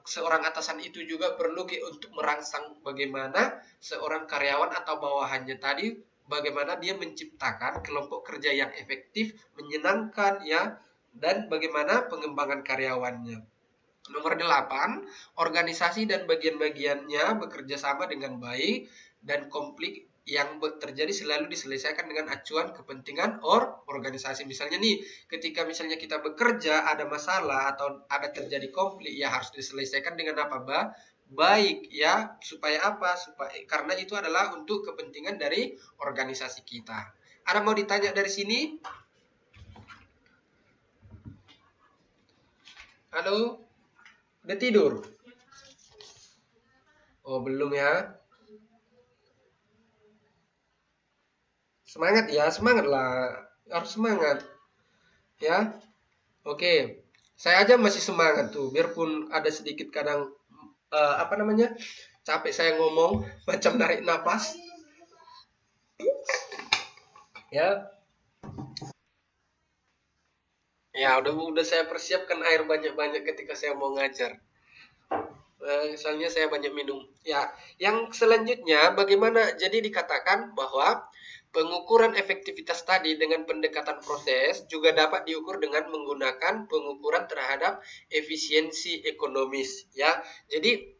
[SPEAKER 1] seorang atasan itu juga perlu untuk merangsang bagaimana seorang karyawan atau bawahannya tadi bagaimana dia menciptakan kelompok kerja yang efektif, menyenangkan ya, dan bagaimana pengembangan karyawannya. Nomor 8, organisasi dan bagian-bagiannya bekerja sama dengan baik dan konflik yang terjadi selalu diselesaikan dengan acuan kepentingan organisasi. Misalnya nih, ketika misalnya kita bekerja ada masalah atau ada terjadi konflik ya harus diselesaikan dengan apa, baik ya, supaya apa? Supaya karena itu adalah untuk kepentingan dari organisasi kita. Ada mau ditanya dari sini? Halo? Udah tidur? Oh, belum ya. Semangat ya, semangat lah. Harus semangat ya. Oke. Saya aja masih semangat tuh, biarpun ada sedikit kadang apa namanya? Capek saya ngomong macam narik napas. Ya. Ya, udah saya persiapkan air banyak-banyak ketika saya mau ngajar. Misalnya saya banyak minum. Ya, yang selanjutnya bagaimana? Jadi dikatakan bahwa pengukuran efektivitas tadi dengan pendekatan proses juga dapat diukur dengan menggunakan pengukuran terhadap efisiensi ekonomis. Ya, jadi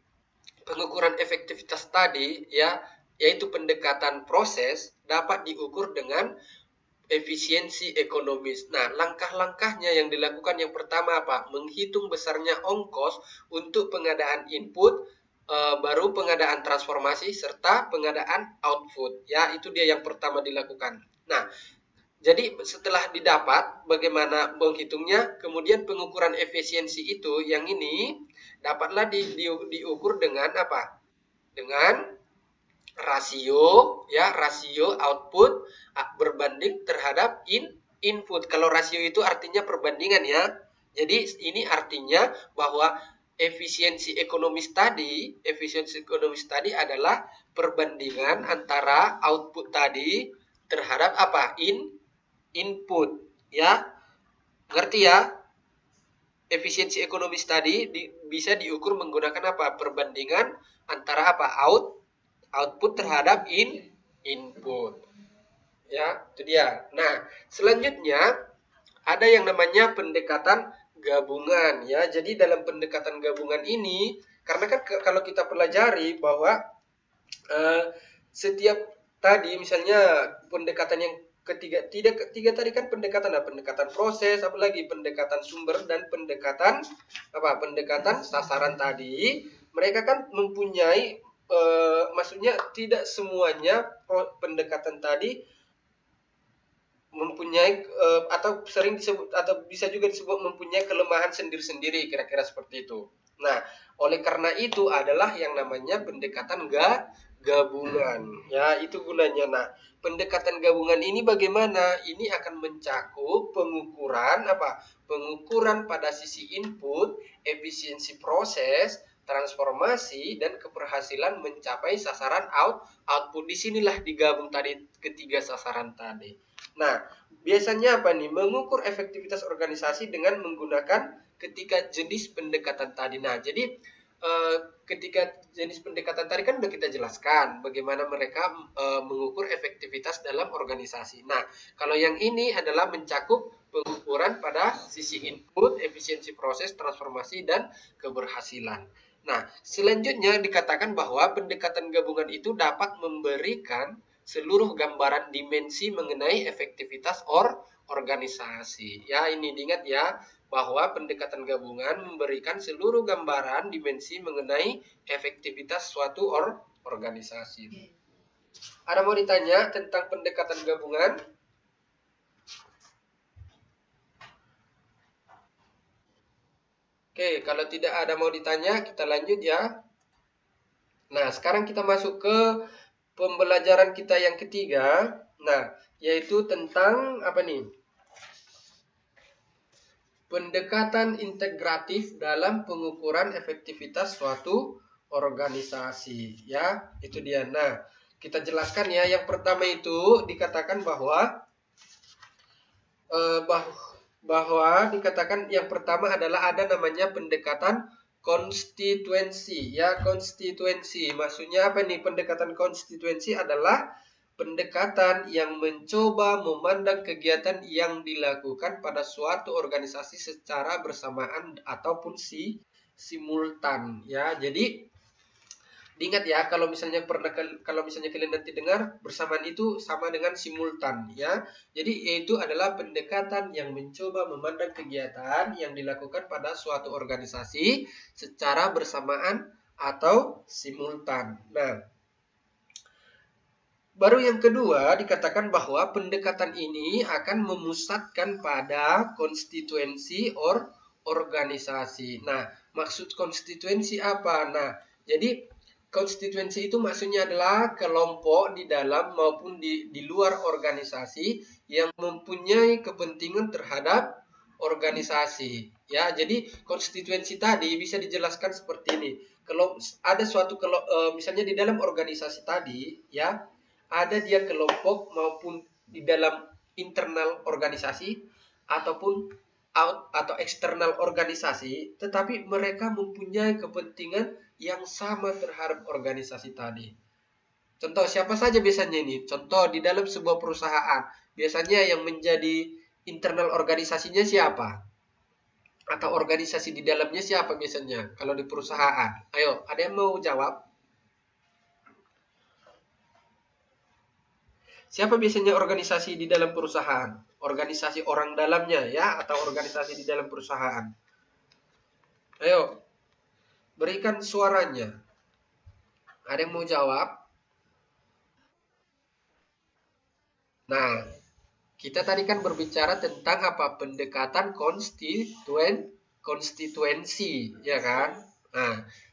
[SPEAKER 1] pengukuran efektivitas tadi ya, yaitu pendekatan proses dapat diukur dengan efisiensi ekonomis. Nah, langkah-langkahnya yang dilakukan yang pertama apa? Menghitung besarnya ongkos untuk pengadaan input, baru pengadaan transformasi serta pengadaan output. Ya, itu dia yang pertama dilakukan. Nah, jadi setelah didapat bagaimana menghitungnya, kemudian pengukuran efisiensi itu yang ini dapatlah diukur dengan apa? Dengan rasio, ya, rasio output berbanding terhadap input. Kalau rasio itu artinya perbandingan, ya. Jadi ini artinya bahwa efisiensi ekonomis tadi adalah perbandingan antara output tadi terhadap apa? Input, ya. Ngerti ya? Efisiensi ekonomis tadi bisa diukur menggunakan apa? Perbandingan antara apa? Output terhadap input. Ya, itu dia. Nah, selanjutnya ada yang namanya pendekatan gabungan, ya. Jadi dalam pendekatan gabungan ini, karena kan kalau kita pelajari bahwa setiap tadi misalnya pendekatan yang ketiga tadi kan pendekatan pendekatan proses, apalagi pendekatan sumber dan pendekatan sasaran tadi, mereka kan mempunyai maksudnya tidak semuanya pendekatan tadi mempunyai atau sering disebut atau bisa juga disebut mempunyai kelemahan sendiri-sendiri, kira-kira seperti itu. Nah, oleh karena itu adalah yang namanya pendekatan gabungan. Ya, itu gunanya. Nah, pendekatan gabungan ini bagaimana? Ini akan mencakup pengukuran Pengukuran pada sisi input, efisiensi proses, transformasi, dan keberhasilan mencapai sasaran output. Disinilah digabung tadi ketiga sasaran tadi. Nah, biasanya apa nih? Mengukur efektivitas organisasi dengan menggunakan ketiga jenis pendekatan tadi. Nah, jadi ketika jenis pendekatan tadi kan sudah kita jelaskan bagaimana mereka mengukur efektivitas dalam organisasi. Nah, kalau yang ini adalah mencakup pengukuran pada sisi input, efisiensi proses, transformasi, dan keberhasilan. Nah, selanjutnya dikatakan bahwa pendekatan gabungan itu dapat memberikan seluruh gambaran dimensi mengenai efektivitas organisasi. Ya, ini diingat ya, bahwa pendekatan gabungan memberikan seluruh gambaran dimensi mengenai efektivitas suatu organisasi. Ada mau ditanya tentang pendekatan gabungan? Oke, kalau tidak ada mau ditanya, kita lanjut ya. Nah, sekarang kita masuk ke pembelajaran kita yang ketiga. Nah, yaitu tentang apa nih? Pendekatan integratif dalam pengukuran efektivitas suatu organisasi, ya. Itu dia. Nah, kita jelaskan ya. Yang pertama itu dikatakan bahwa dikatakan yang pertama adalah ada namanya pendekatan konstituensi, ya. Konstituensi maksudnya apa nih? Pendekatan konstituensi adalah pendekatan yang mencoba memandang kegiatan yang dilakukan pada suatu organisasi secara bersamaan ataupun simultan, ya. Jadi diingat ya, kalau misalnya kalian nanti dengar bersamaan itu sama dengan simultan, ya. Jadi itu adalah pendekatan yang mencoba memandang kegiatan yang dilakukan pada suatu organisasi secara bersamaan atau simultan. Nah, baru yang kedua dikatakan bahwa pendekatan ini akan memusatkan pada konstituensi organisasi. Nah, maksud konstituensi apa? Nah, jadi konstituensi itu maksudnya adalah kelompok di dalam maupun di luar organisasi yang mempunyai kepentingan terhadap organisasi. Ya, jadi konstituensi tadi bisa dijelaskan seperti ini. Kalau ada suatu misalnya di dalam organisasi tadi, ya, ada dia kelompok maupun di dalam internal organisasi ataupun out atau eksternal organisasi, tetapi mereka mempunyai kepentingan yang sama terhadap organisasi tadi. Contoh siapa saja biasanya ini? Contoh di dalam sebuah perusahaan, biasanya yang menjadi internal organisasinya siapa? Atau organisasi di dalamnya siapa biasanya kalau di perusahaan? Ayo, ada yang mau jawab? Siapa biasanya organisasi di dalam perusahaan? Organisasi orang dalamnya ya, atau organisasi di dalam perusahaan? Ayo, berikan suaranya. Ada yang mau jawab? Nah, kita tadi kan berbicara tentang apa? Pendekatan konstituensi, ya kan?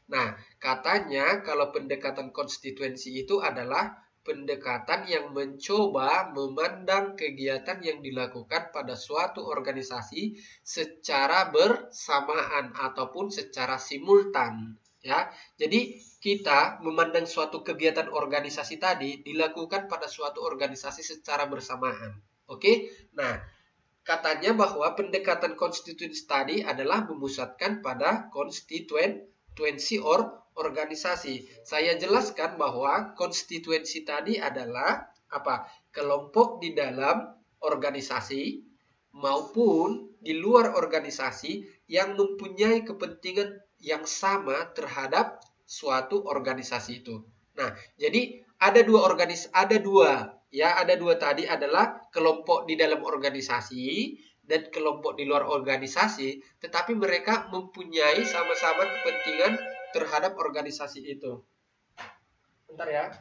[SPEAKER 1] Nah, katanya kalau pendekatan konstituensi itu adalah pendekatan yang mencoba memandang kegiatan yang dilakukan pada suatu organisasi secara bersamaan ataupun secara simultan, ya. Jadi kita memandang suatu kegiatan organisasi tadi dilakukan pada suatu organisasi secara bersamaan. Oke? Nah, katanya bahwa pendekatan konstituensi tadi adalah memusatkan pada konstituensi organisasi. Saya jelaskan bahwa konstituensi tadi adalah apa? Kelompok di dalam organisasi maupun di luar organisasi yang mempunyai kepentingan yang sama terhadap suatu organisasi itu. Nah, jadi ada dua tadi adalah kelompok di dalam organisasi dan kelompok di luar organisasi, tetapi mereka mempunyai sama-sama kepentingan terhadap organisasi itu. Bentar ya.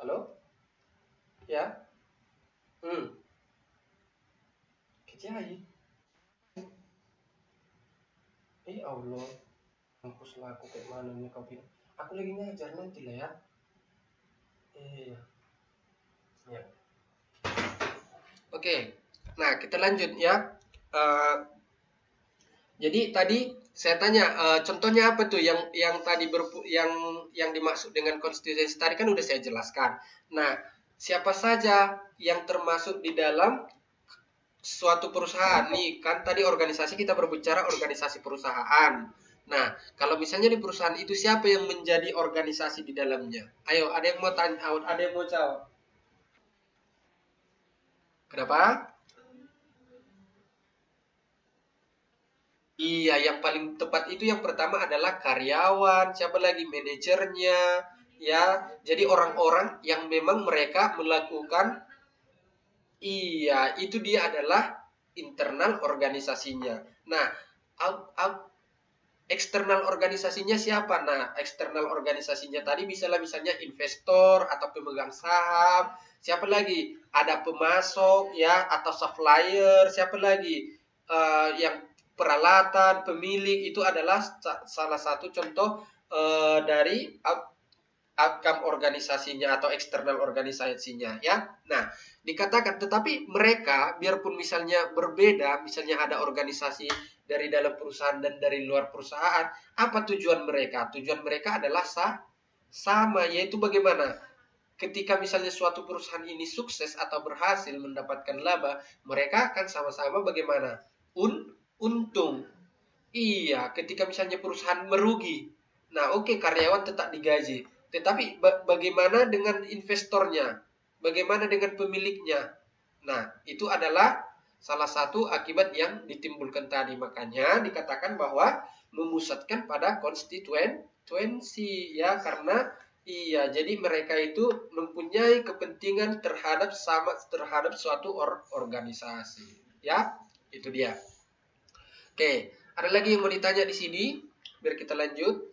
[SPEAKER 1] Halo? Ya? Kejai. Allah. Kampus lah aku kayak mana nih kau bilang. Aku lagi ngajar nanti lah ya. Iya. Ya. Oke. Nah, kita lanjut ya. Jadi tadi saya tanya contohnya apa tuh yang tadi yang dimaksud dengan konstituensi tadi kan udah saya jelaskan. Nah, siapa saja yang termasuk di dalam suatu perusahaan nih kan tadi organisasi kita berbicara organisasi perusahaan. Nah, kalau misalnya di perusahaan itu siapa yang menjadi organisasi di dalamnya? Ayo, ada yang mau tanya, ada yang mau jawab? Kenapa? Iya, yang paling tepat itu yang pertama adalah karyawan, siapa lagi manajernya, ya. Jadi orang-orang yang memang mereka melakukan, iya, itu dia adalah internal organisasinya. Nah, eksternal organisasinya siapa? Nah, eksternal organisasinya tadi misalnya investor atau pemegang saham, siapa lagi? Ada pemasok ya atau supplier, siapa lagi? Yang peralatan, pemilik itu adalah salah satu contoh dari outcome organisasinya atau eksternal organisasinya ya. Nah, dikatakan tetapi mereka biarpun misalnya berbeda, misalnya ada organisasi dari dalam perusahaan dan dari luar perusahaan, apa tujuan mereka? Tujuan mereka adalah sama, yaitu bagaimana? Ketika misalnya suatu perusahaan ini sukses atau berhasil mendapatkan laba, mereka akan sama-sama bagaimana? Untung. Iya, ketika misalnya perusahaan merugi, nah oke, karyawan tetap digaji. Tetapi bagaimana dengan investornya? Bagaimana dengan pemiliknya? Nah, itu adalah salah satu akibat yang ditimbulkan tadi. Makanya dikatakan bahwa memusatkan pada konstituensi ya, karena iya, jadi mereka itu mempunyai kepentingan terhadap suatu organisasi. Ya, itu dia. Oke, ada lagi yang mau ditanya di sini? Biar kita lanjut.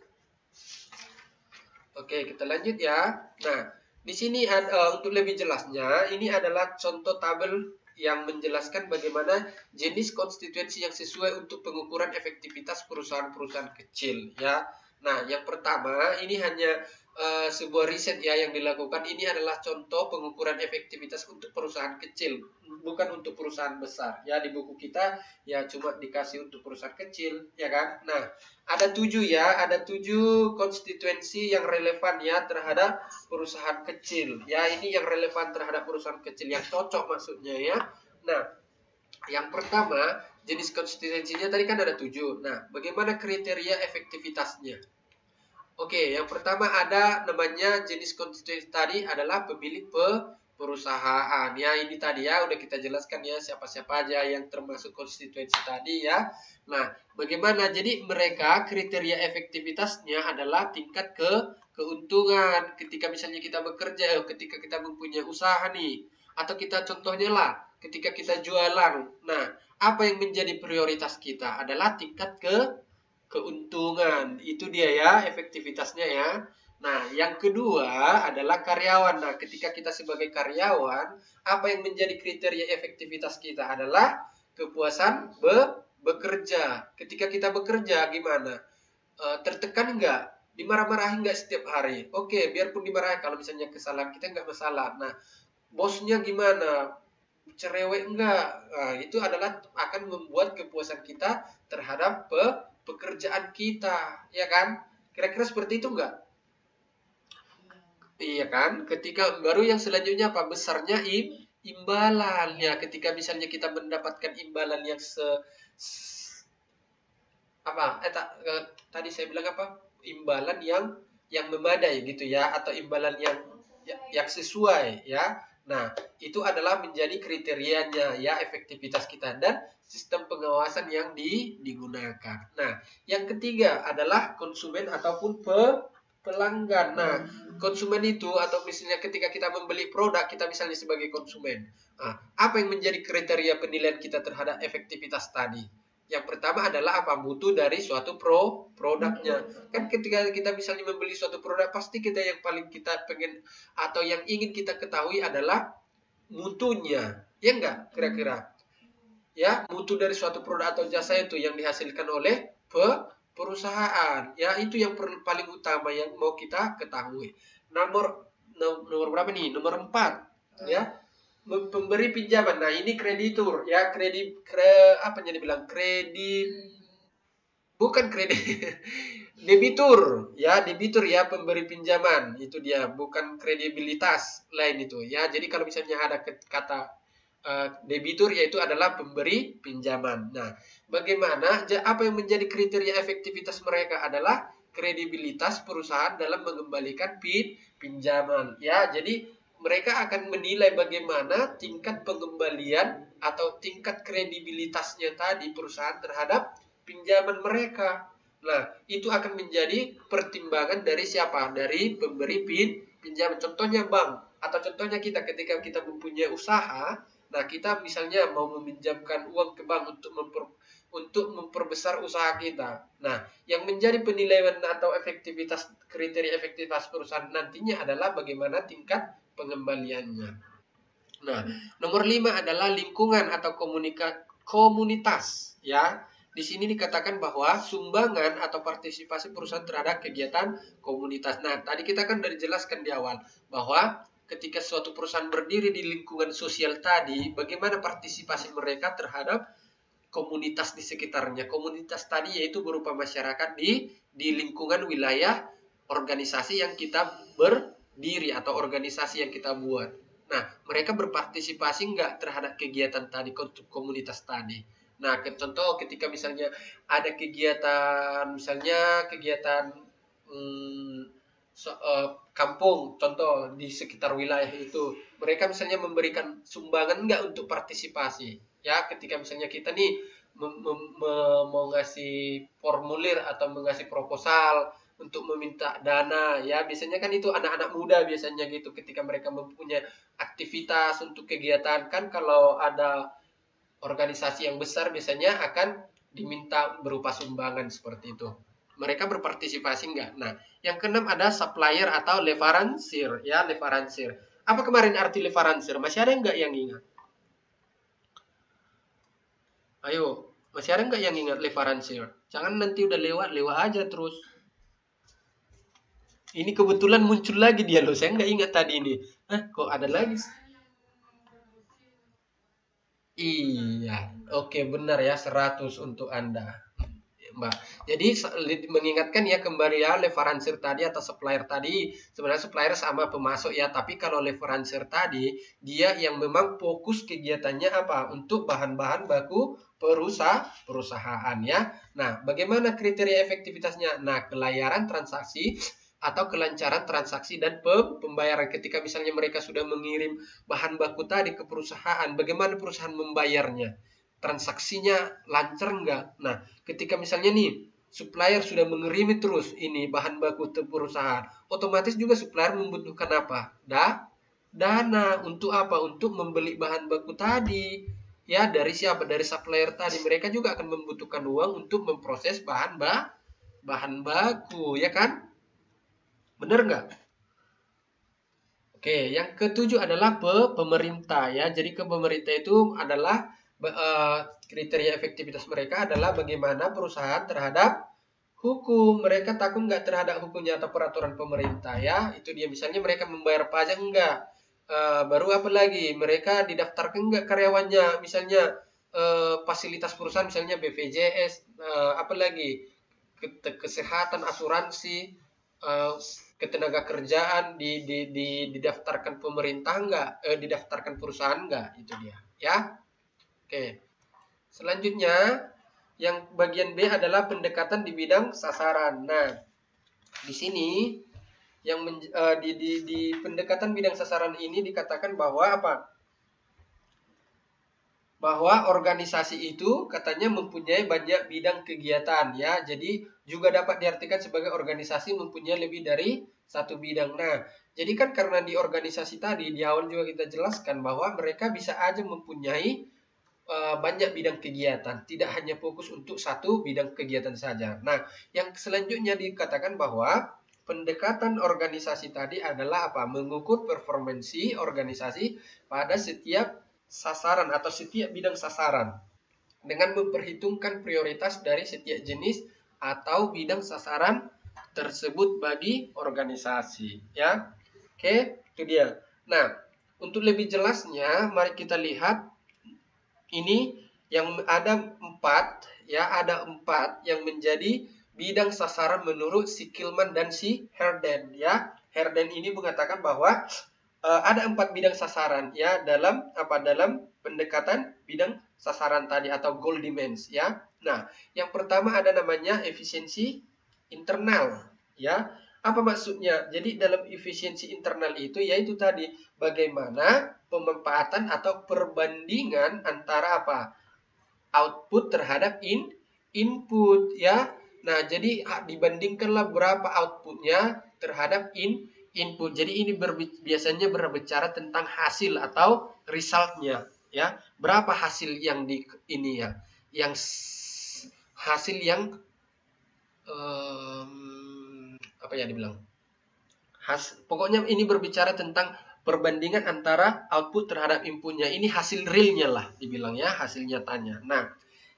[SPEAKER 1] Oke, kita lanjut ya. Nah, di sini untuk lebih jelasnya, ini adalah contoh tabel yang menjelaskan bagaimana jenis konstituensi yang sesuai untuk pengukuran efektivitas perusahaan-perusahaan kecil ya. Nah, yang pertama ini hanya sebuah riset ya yang dilakukan. Ini adalah contoh pengukuran efektivitas untuk perusahaan kecil, bukan untuk perusahaan besar. Ya, di buku kita ya cuma dikasih untuk perusahaan kecil, ya kan? Nah, ada 7 ya, ada 7 konstituensi yang relevan ya terhadap perusahaan kecil. Ya, ini yang relevan terhadap perusahaan kecil yang cocok maksudnya ya. Nah, yang pertama jenis konstituensinya tadi kan ada 7. Nah, bagaimana kriteria efektivitasnya? Oke, yang pertama ada namanya jenis konstituensi tadi adalah pemilik perusahaan. Ya, ini tadi ya udah kita jelaskan ya siapa-siapa aja yang termasuk konstituensi tadi ya. Nah, bagaimana? Jadi mereka kriteria efektivitasnya adalah tingkat keuntungan ketika misalnya kita bekerja, ketika kita mempunyai usaha nih, atau kita contohnya lah ketika kita jualan. Nah, apa yang menjadi prioritas kita adalah tingkat keuntungan. Itu dia ya efektivitasnya ya. Nah, yang kedua adalah karyawan. Nah, ketika kita sebagai karyawan, apa yang menjadi kriteria efektivitas kita adalah kepuasan bekerja. Ketika kita bekerja gimana? Tertekan nggak? Dimarah-marahin nggak setiap hari? Oke, biarpun dimarahin, kalau misalnya kesalahan kita nggak masalah. Nah, bosnya gimana? Cerewet enggak? Nah, itu adalah akan membuat kepuasan kita terhadap pekerjaan kita, ya kan? Kira-kira seperti itu enggak? Iya kan? Ketika baru yang selanjutnya apa? Besarnya imbalan ya. Ketika misalnya kita mendapatkan imbalan yang apa? Tadi saya bilang apa? Imbalan yang memadai gitu ya, atau imbalan yang sesuai ya. Nah, itu adalah menjadi kriterianya ya, efektivitas kita dan sistem pengawasan yang digunakan. Nah, yang ketiga adalah konsumen ataupun pelanggan. Nah, konsumen itu atau misalnya ketika kita membeli produk, kita misalnya sebagai konsumen. Nah, apa yang menjadi kriteria penilaian kita terhadap efektivitas tadi? Yang pertama adalah apa? Mutu dari suatu produknya. Kan ketika kita misalnya membeli suatu produk, pasti kita yang paling kita pengen atau yang ingin kita ketahui adalah mutunya. Ya enggak? Kira-kira. Ya, mutu dari suatu produk atau jasa itu yang dihasilkan oleh perusahaan. Ya, itu yang paling utama yang mau kita ketahui. Nomor berapa nih? Nomor 4. Ya, pemberi pinjaman. Nah, ini kreditur ya, apa yang dibilang kredit, bukan kredit. Debitur ya, pemberi pinjaman. Itu dia, bukan kredibilitas lain itu ya. Jadi kalau misalnya ada kata debitur, yaitu adalah pemberi pinjaman. Nah, bagaimana apa yang menjadi kriteria efektivitas mereka adalah kredibilitas perusahaan dalam mengembalikan pinjaman ya. Jadi mereka akan menilai bagaimana tingkat pengembalian atau tingkat kredibilitasnya tadi perusahaan terhadap pinjaman mereka. Nah, itu akan menjadi pertimbangan dari siapa? Dari pemberi pinjaman. Contohnya bank, atau contohnya kita ketika kita mempunyai usaha. Nah, kita misalnya mau meminjamkan uang ke bank untuk memperbesar usaha kita. Nah, yang menjadi penilaian atau efektivitas, kriteria efektivitas perusahaan nantinya adalah bagaimana tingkat pengembaliannya. Nah, nomor 5 adalah lingkungan atau komunitas ya. Di sini dikatakan bahwa sumbangan atau partisipasi perusahaan terhadap kegiatan komunitas. Nah, tadi kita kan sudah dijelaskan di awal bahwa ketika suatu perusahaan berdiri di lingkungan sosial tadi, bagaimana partisipasi mereka terhadap komunitas di sekitarnya. Komunitas tadi yaitu berupa masyarakat di lingkungan wilayah organisasi yang kita berdiri atau organisasi yang kita buat. Nah, mereka berpartisipasi enggak terhadap kegiatan tadi, komunitas tadi. Nah, contoh ketika misalnya ada kegiatan, misalnya kegiatan kampung, contoh di sekitar wilayah itu, mereka misalnya memberikan sumbangan enggak untuk partisipasi. Ya, ketika misalnya kita nih mau ngasih formulir atau mengasih proposal untuk meminta dana, ya biasanya kan itu anak-anak muda biasanya gitu, ketika mereka mempunyai aktivitas untuk kegiatan, kan kalau ada organisasi yang besar biasanya akan diminta berupa sumbangan seperti itu. Mereka berpartisipasi enggak? Nah, yang keenam ada supplier atau leverancier ya, leverancier. Apa kemarin arti leverancier? Masih ada enggak yang ingat? Ayo, masih ada enggak yang ingat leverancier? Jangan nanti udah lewat aja terus. Ini kebetulan muncul lagi dia loh, saya nggak ingat tadi ini. Kok ada lagi? Iya, oke benar ya, 100 untuk Anda, Mbak. Jadi mengingatkan ya kembali ya, leverancier tadi atau supplier tadi, sebenarnya supplier sama pemasok ya, tapi kalau leverancier tadi dia yang memang fokus kegiatannya apa? Untuk bahan-bahan baku perusahaan ya. Nah, bagaimana kriteria efektivitasnya? Nah, kelayaran transaksi atau kelancaran transaksi dan pembayaran. Ketika misalnya mereka sudah mengirim bahan baku tadi ke perusahaan, bagaimana perusahaan membayarnya? Transaksinya lancar enggak? Nah, ketika misalnya nih supplier sudah mengirimi terus ini bahan baku ke perusahaan, otomatis juga supplier membutuhkan apa? Dana untuk apa? Untuk membeli bahan baku tadi. Ya, dari siapa? Dari supplier tadi. Mereka juga akan membutuhkan uang untuk memproses bahan baku, ya kan? Benar nggak? Oke, yang ketujuh adalah pemerintah ya. Jadi ke pemerintah itu adalah kriteria efektivitas mereka adalah bagaimana perusahaan terhadap hukum. Mereka takut nggak terhadap hukumnya atau peraturan pemerintah, ya. Itu dia, misalnya mereka membayar pajak enggak. Baru apa lagi? Mereka didaftarkan enggak karyawannya, misalnya fasilitas perusahaan, misalnya BPJS, apa lagi? Kesehatan, asuransi, ketenaga kerjaan didaftarkan pemerintah enggak? Didaftarkan perusahaan enggak? Itu dia, ya. Oke. Selanjutnya, yang bagian B adalah pendekatan di bidang sasaran. Nah, di sini yang di pendekatan bidang sasaran ini dikatakan bahwa apa? Bahwa organisasi itu katanya mempunyai banyak bidang kegiatan, ya. Jadi juga dapat diartikan sebagai organisasi mempunyai lebih dari satu bidang. Nah, jadi kan karena di organisasi tadi di awal juga kita jelaskan bahwa mereka bisa aja mempunyai banyak bidang kegiatan, tidak hanya fokus untuk satu bidang kegiatan saja. Nah, yang selanjutnya dikatakan bahwa pendekatan organisasi tadi adalah apa? Mengukur performansi organisasi pada setiap sasaran atau setiap bidang sasaran dengan memperhitungkan prioritas dari setiap jenis atau bidang sasaran tersebut bagi organisasi, ya. Oke, itu dia. Nah, untuk lebih jelasnya, mari kita lihat ini yang ada 4, ya, ada 4 yang menjadi bidang sasaran menurut si Kilman dan si Herden, ya. Herden ini mengatakan bahwa ada 4 bidang sasaran, ya, dalam pendekatan bidang sasaran tadi atau goal demands, ya. Nah, yang pertama ada namanya efisiensi internal, ya. Apa maksudnya? Jadi dalam efisiensi internal itu yaitu tadi bagaimana pemanfaatan atau perbandingan antara apa? Output terhadap input, ya. Nah, jadi dibandingkanlah berapa outputnya terhadap input. Jadi ini biasanya berbicara tentang hasil atau resultnya, ya. Berapa hasil yang di ini, ya, yang hasil yang apa ya dibilang? Pokoknya ini berbicara tentang perbandingan antara output terhadap inputnya. Ini hasil realnya lah dibilang, ya, hasil nyatanya. Nah,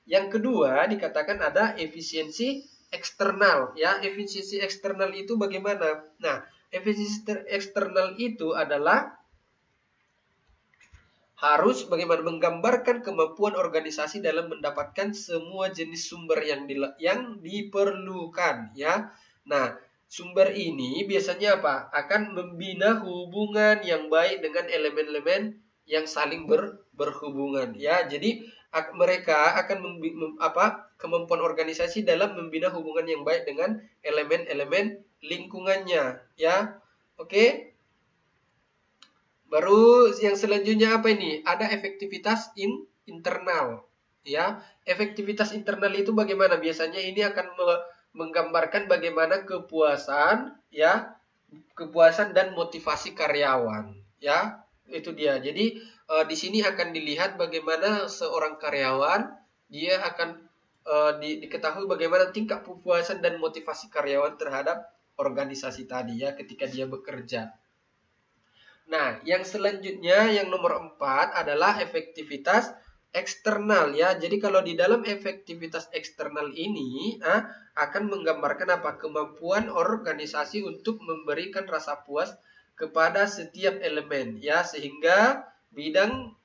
[SPEAKER 1] yang kedua dikatakan ada efisiensi eksternal, ya. Efisiensi eksternal itu bagaimana? Nah, efisiensi eksternal itu adalah harus bagaimana menggambarkan kemampuan organisasi dalam mendapatkan semua jenis sumber yang diperlukan, ya. Nah, sumber ini biasanya apa? Akan membina hubungan yang baik dengan elemen-elemen yang saling berhubungan, ya. Jadi mereka akan kemampuan organisasi dalam membina hubungan yang baik dengan elemen-elemen lingkungannya, ya. Oke. Baru yang selanjutnya apa ini? Ada efektivitas internal, ya. Efektivitas internal itu bagaimana? Biasanya ini akan menggambarkan bagaimana kepuasan, ya, kepuasan dan motivasi karyawan, ya. Itu dia. Jadi di sini akan dilihat bagaimana seorang karyawan dia akan diketahui bagaimana tingkat kepuasan dan motivasi karyawan terhadap organisasi tadi, ya, ketika dia bekerja. Nah, yang selanjutnya yang nomor 4 adalah efektivitas eksternal, ya. Jadi kalau di dalam efektivitas eksternal ini akan menggambarkan apa? Kemampuan organisasi untuk memberikan rasa puas kepada setiap elemen, ya, sehingga bidang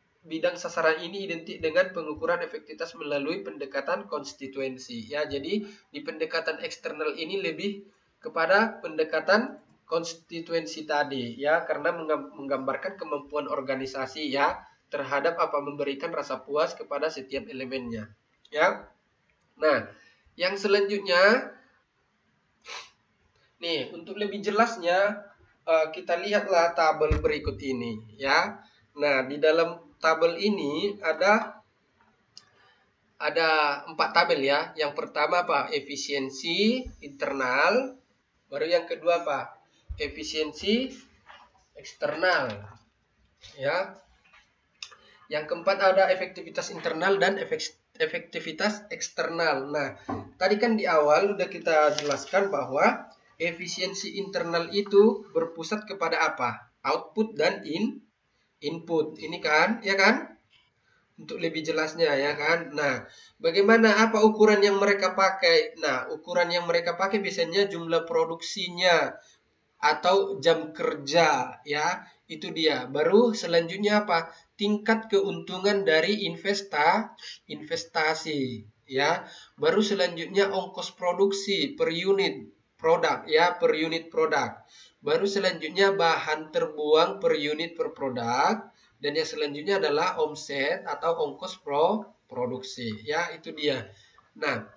[SPEAKER 1] sasaran ini identik dengan pengukuran efektivitas melalui pendekatan konstituensi, ya. Jadi di pendekatan eksternal ini lebih kepada pendekatan konstituensi tadi, ya, karena menggambarkan kemampuan organisasi, ya, terhadap apa? Memberikan rasa puas kepada setiap elemennya, ya. Nah, yang selanjutnya nih, untuk lebih jelasnya kita lihatlah tabel berikut ini, ya. Nah, di dalam tabel ini ada 4 tabel, ya. Yang pertama apa? Efisiensi internal. Baru yang kedua apa? Efisiensi eksternal, ya. Yang keempat ada efektivitas internal dan efektivitas eksternal. Nah, tadi kan di awal udah kita jelaskan bahwa efisiensi internal itu berpusat kepada apa? Output dan input. Ini kan, ya kan? untuk lebih jelasnya ya kan. Nah, bagaimana apa ukuran yang mereka pakai? Nah, ukuran yang mereka pakai biasanya jumlah produksinya atau jam kerja ya. Itu dia. Baru selanjutnya apa? Tingkat keuntungan dari investasi ya. Baru selanjutnya ongkos produksi per unit produk ya, per unit produk. Baru selanjutnya bahan terbuang per unit per produk. Dan yang selanjutnya adalah omset atau ongkos produksi. Ya, itu dia. Nah,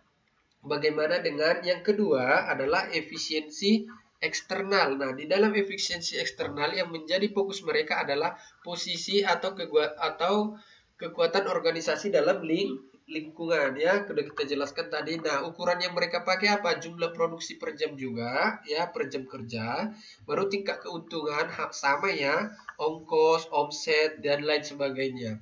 [SPEAKER 1] bagaimana dengan yang kedua adalah efisiensi eksternal. Nah, di dalam efisiensi eksternal yang menjadi fokus mereka adalah posisi atau kekuatan organisasi dalam lingkungan ya. Sudah kita jelaskan tadi. Nah, ukuran yang mereka pakai apa? Jumlah produksi per jam juga ya, per jam kerja. Baru tingkat keuntungan sama ya, ongkos, omset dan lain sebagainya.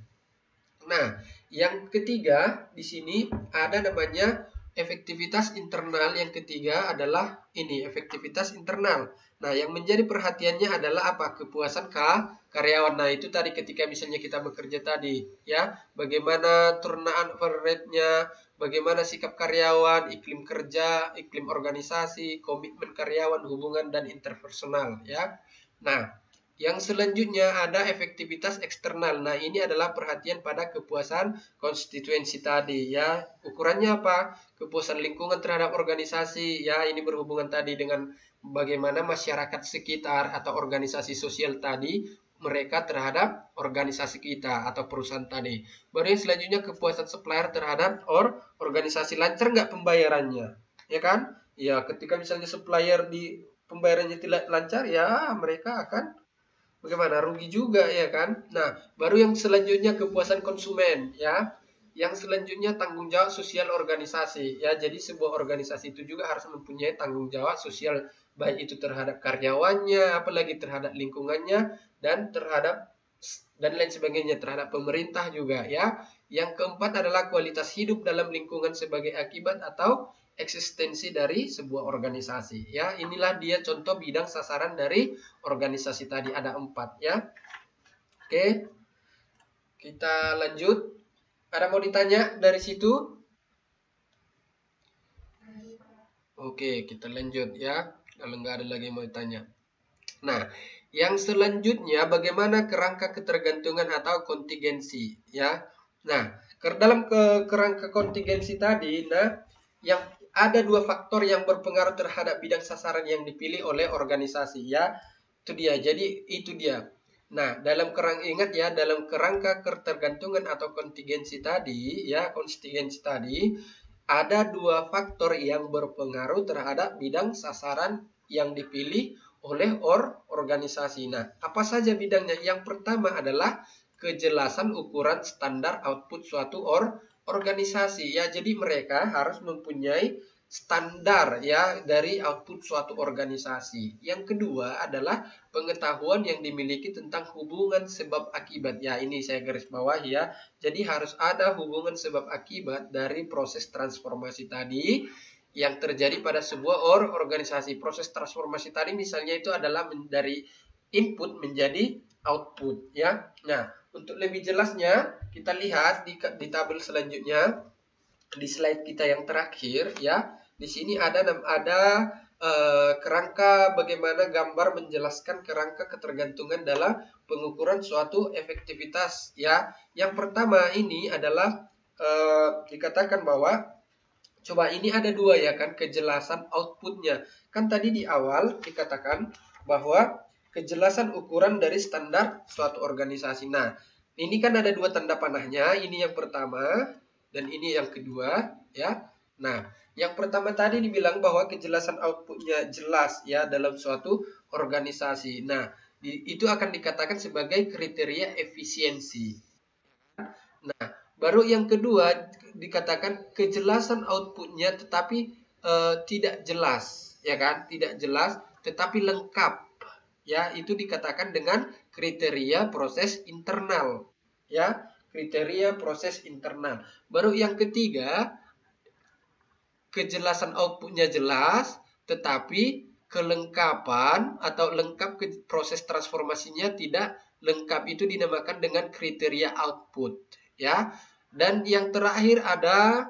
[SPEAKER 1] Nah, yang ketiga di sini ada namanya efektivitas internal. Yang ketiga adalah ini, efektivitas internal. Nah, yang menjadi perhatiannya adalah apa? Kepuasan karyawan. Nah, itu tadi ketika misalnya kita bekerja tadi, ya, bagaimana turnover rate-nya, bagaimana sikap karyawan, iklim kerja, iklim organisasi, komitmen karyawan, hubungan dan interpersonal, ya. Nah, yang selanjutnya ada efektivitas eksternal. Nah, ini adalah perhatian pada kepuasan konstituensi tadi ya. Ukurannya apa? Kepuasan lingkungan terhadap organisasi ya. Ini berhubungan tadi dengan bagaimana masyarakat sekitar atau organisasi sosial tadi mereka terhadap organisasi kita atau perusahaan tadi. Baru yang selanjutnya kepuasan supplier terhadap organisasi, lancar nggak pembayarannya, ya kan? Ya, ketika misalnya supplier di pembayarannya tidak lancar, ya mereka akan bagaimana? Rugi juga ya kan? Nah, baru yang selanjutnya kepuasan konsumen ya. Yang selanjutnya tanggung jawab sosial organisasi ya. Jadi sebuah organisasi itu juga harus mempunyai tanggung jawab sosial, baik itu terhadap karyawannya, apalagi terhadap lingkungannya dan lain sebagainya, terhadap pemerintah juga ya. Yang keempat adalah kualitas hidup dalam lingkungan sebagai akibat atau eksistensi dari sebuah organisasi ya. Inilah dia contoh bidang sasaran dari organisasi tadi, ada 4 ya. Oke, kita lanjut. Ada mau ditanya dari situ? Oke, kita lanjut ya, kalau nggak ada lagi mau ditanya. Nah, yang selanjutnya bagaimana kerangka ketergantungan atau kontingensi ya. Nah, dalam kerangka kontingensi tadi, nah, yang ada 2 faktor yang berpengaruh terhadap bidang sasaran yang dipilih oleh organisasi ya. Itu dia. Jadi itu dia. Nah, ingat ya, dalam kerangka ketergantungan atau kontingensi tadi ya, ada 2 faktor yang berpengaruh terhadap bidang sasaran yang dipilih oleh organisasi. Nah, apa saja bidangnya? Yang pertama adalah kejelasan ukuran standar output suatu organisasi ya. Jadi mereka harus mempunyai standar ya dari output suatu organisasi. Yang kedua adalah pengetahuan yang dimiliki tentang hubungan sebab akibat. Ya, ini saya garis bawah ya. Jadi harus ada hubungan sebab akibat dari proses transformasi tadi yang terjadi pada sebuah organisasi. Proses transformasi tadi misalnya itu adalah dari input menjadi output ya. Nah, untuk lebih jelasnya kita lihat di tabel selanjutnya, di slide kita yang terakhir ya. Di sini ada kerangka, bagaimana gambar menjelaskan kerangka ketergantungan dalam pengukuran suatu efektivitas ya. Yang pertama ini adalah dikatakan bahwa coba ini ada 2 ya kan, kejelasan outputnya. Kan tadi di awal dikatakan bahwa kejelasan ukuran dari standar suatu organisasi. Nah, ini kan ada 2 tanda panahnya. Ini yang pertama dan ini yang kedua ya. Nah, yang pertama tadi dibilang bahwa kejelasan outputnya jelas ya dalam suatu organisasi. Nah, itu akan dikatakan sebagai kriteria efisiensi. Nah, baru yang kedua dikatakan kejelasan outputnya tetapi tidak jelas, ya kan? Tidak jelas tetapi lengkap. Ya, itu dikatakan dengan kriteria proses internal. Ya, kriteria proses internal. Baru yang ketiga, kejelasan outputnya jelas tetapi kelengkapan atau lengkap proses transformasinya tidak lengkap, itu dinamakan dengan kriteria output ya. Dan yang terakhir ada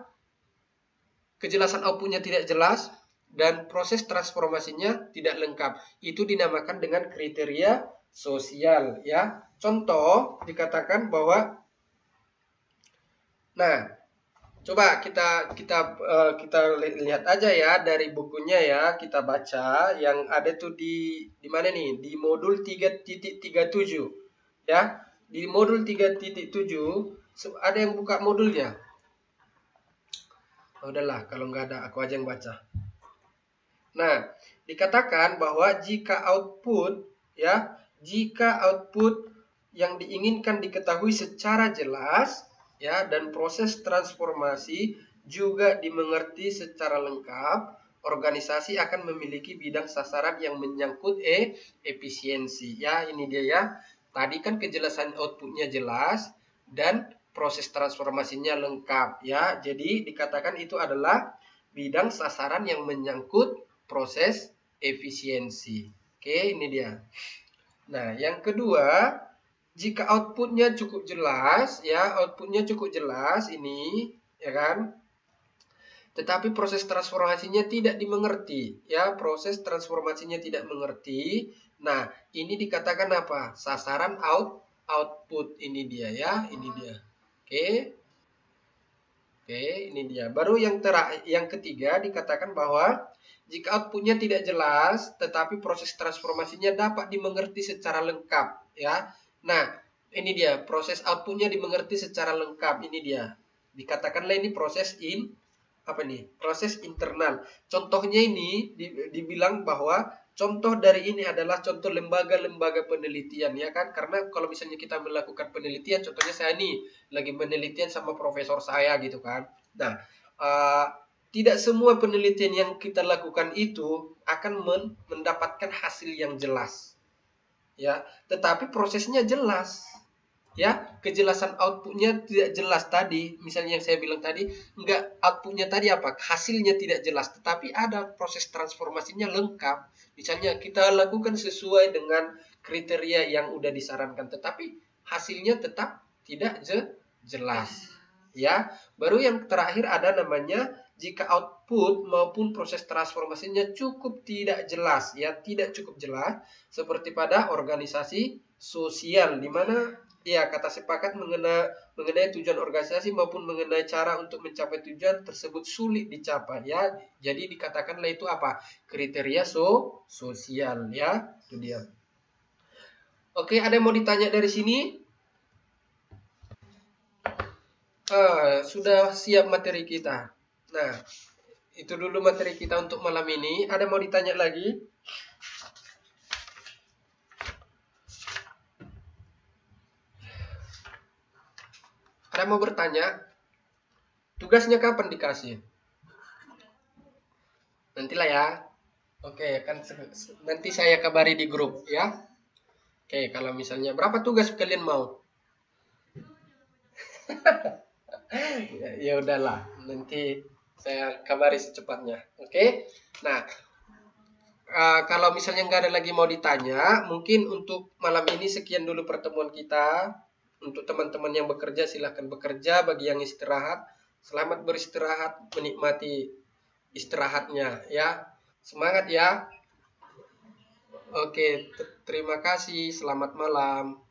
[SPEAKER 1] kejelasan outputnya tidak jelas dan proses transformasinya tidak lengkap. Itu dinamakan dengan kriteria sosial, ya. Contoh dikatakan bahwa, nah, coba kita lihat aja ya dari bukunya ya, kita baca yang ada tuh di mana nih? Di modul 3.37 ya. Di modul 3.7 ada yang buka modulnya. Udahlah, kalau nggak ada aku aja yang baca. Nah, dikatakan bahwa jika output yang diinginkan diketahui secara jelas ya dan proses transformasi juga dimengerti secara lengkap, organisasi akan memiliki bidang sasaran yang menyangkut efisiensi. Ya, ini dia ya. Tadi kan kejelasan outputnya jelas dan proses transformasinya lengkap ya. Jadi dikatakan itu adalah bidang sasaran yang menyangkut proses efisiensi. Oke, ini dia. Nah, yang kedua, jika outputnya cukup jelas ya, outputnya cukup jelas ini ya kan. Tetapi proses transformasinya tidak dimengerti ya, proses transformasinya tidak mengerti. Nah, ini dikatakan apa? Sasaran output ini dia ya, ini dia. Oke. Oke, ini dia. Baru yang ketiga dikatakan bahwa jika outputnya tidak jelas, tetapi proses transformasinya dapat dimengerti secara lengkap, ya. Nah, ini dia. Proses outputnya dimengerti secara lengkap. Ini dia. Dikatakanlah ini proses proses internal. Contohnya ini dibilang bahwa contoh dari ini adalah contoh lembaga-lembaga penelitian ya kan, karena kalau misalnya kita melakukan penelitian, contohnya saya nih lagi penelitian sama profesor saya gitu kan. Nah, tidak semua penelitian yang kita lakukan itu akan mendapatkan hasil yang jelas ya, tetapi prosesnya jelas. Ya, kejelasan outputnya tidak jelas tadi, misalnya yang saya bilang tadi, enggak, outputnya tadi apa, hasilnya tidak jelas, tetapi ada proses transformasinya lengkap. Misalnya kita lakukan sesuai dengan kriteria yang udah disarankan, tetapi hasilnya tetap tidak jelas. Ya, baru yang terakhir ada namanya jika output maupun proses transformasinya cukup tidak jelas, ya tidak cukup jelas, seperti pada organisasi sosial, di mana ya, kata sepakat mengenai tujuan organisasi maupun mengenai cara untuk mencapai tujuan tersebut sulit dicapai ya. Jadi dikatakanlah itu apa? Kriteria sosial ya. Itu dia. Oke, ada yang mau ditanya dari sini? Sudah siap materi kita. Nah, itu dulu materi kita untuk malam ini. Ada yang mau ditanya lagi? Ada yang mau bertanya? Tugasnya kapan dikasih? Nantilah ya. Oke, kan nanti saya kabari di grup ya. Oke, kalau misalnya berapa tugas kalian mau? Ya udahlah, nanti saya kabari secepatnya. Oke. Nah, kalau misalnya nggak ada lagi mau ditanya, mungkin untuk malam ini sekian dulu pertemuan kita. Untuk teman-teman yang bekerja silahkan bekerja, bagi yang istirahat selamat beristirahat, menikmati istirahatnya ya. Semangat ya. Oke, terima kasih. Selamat malam.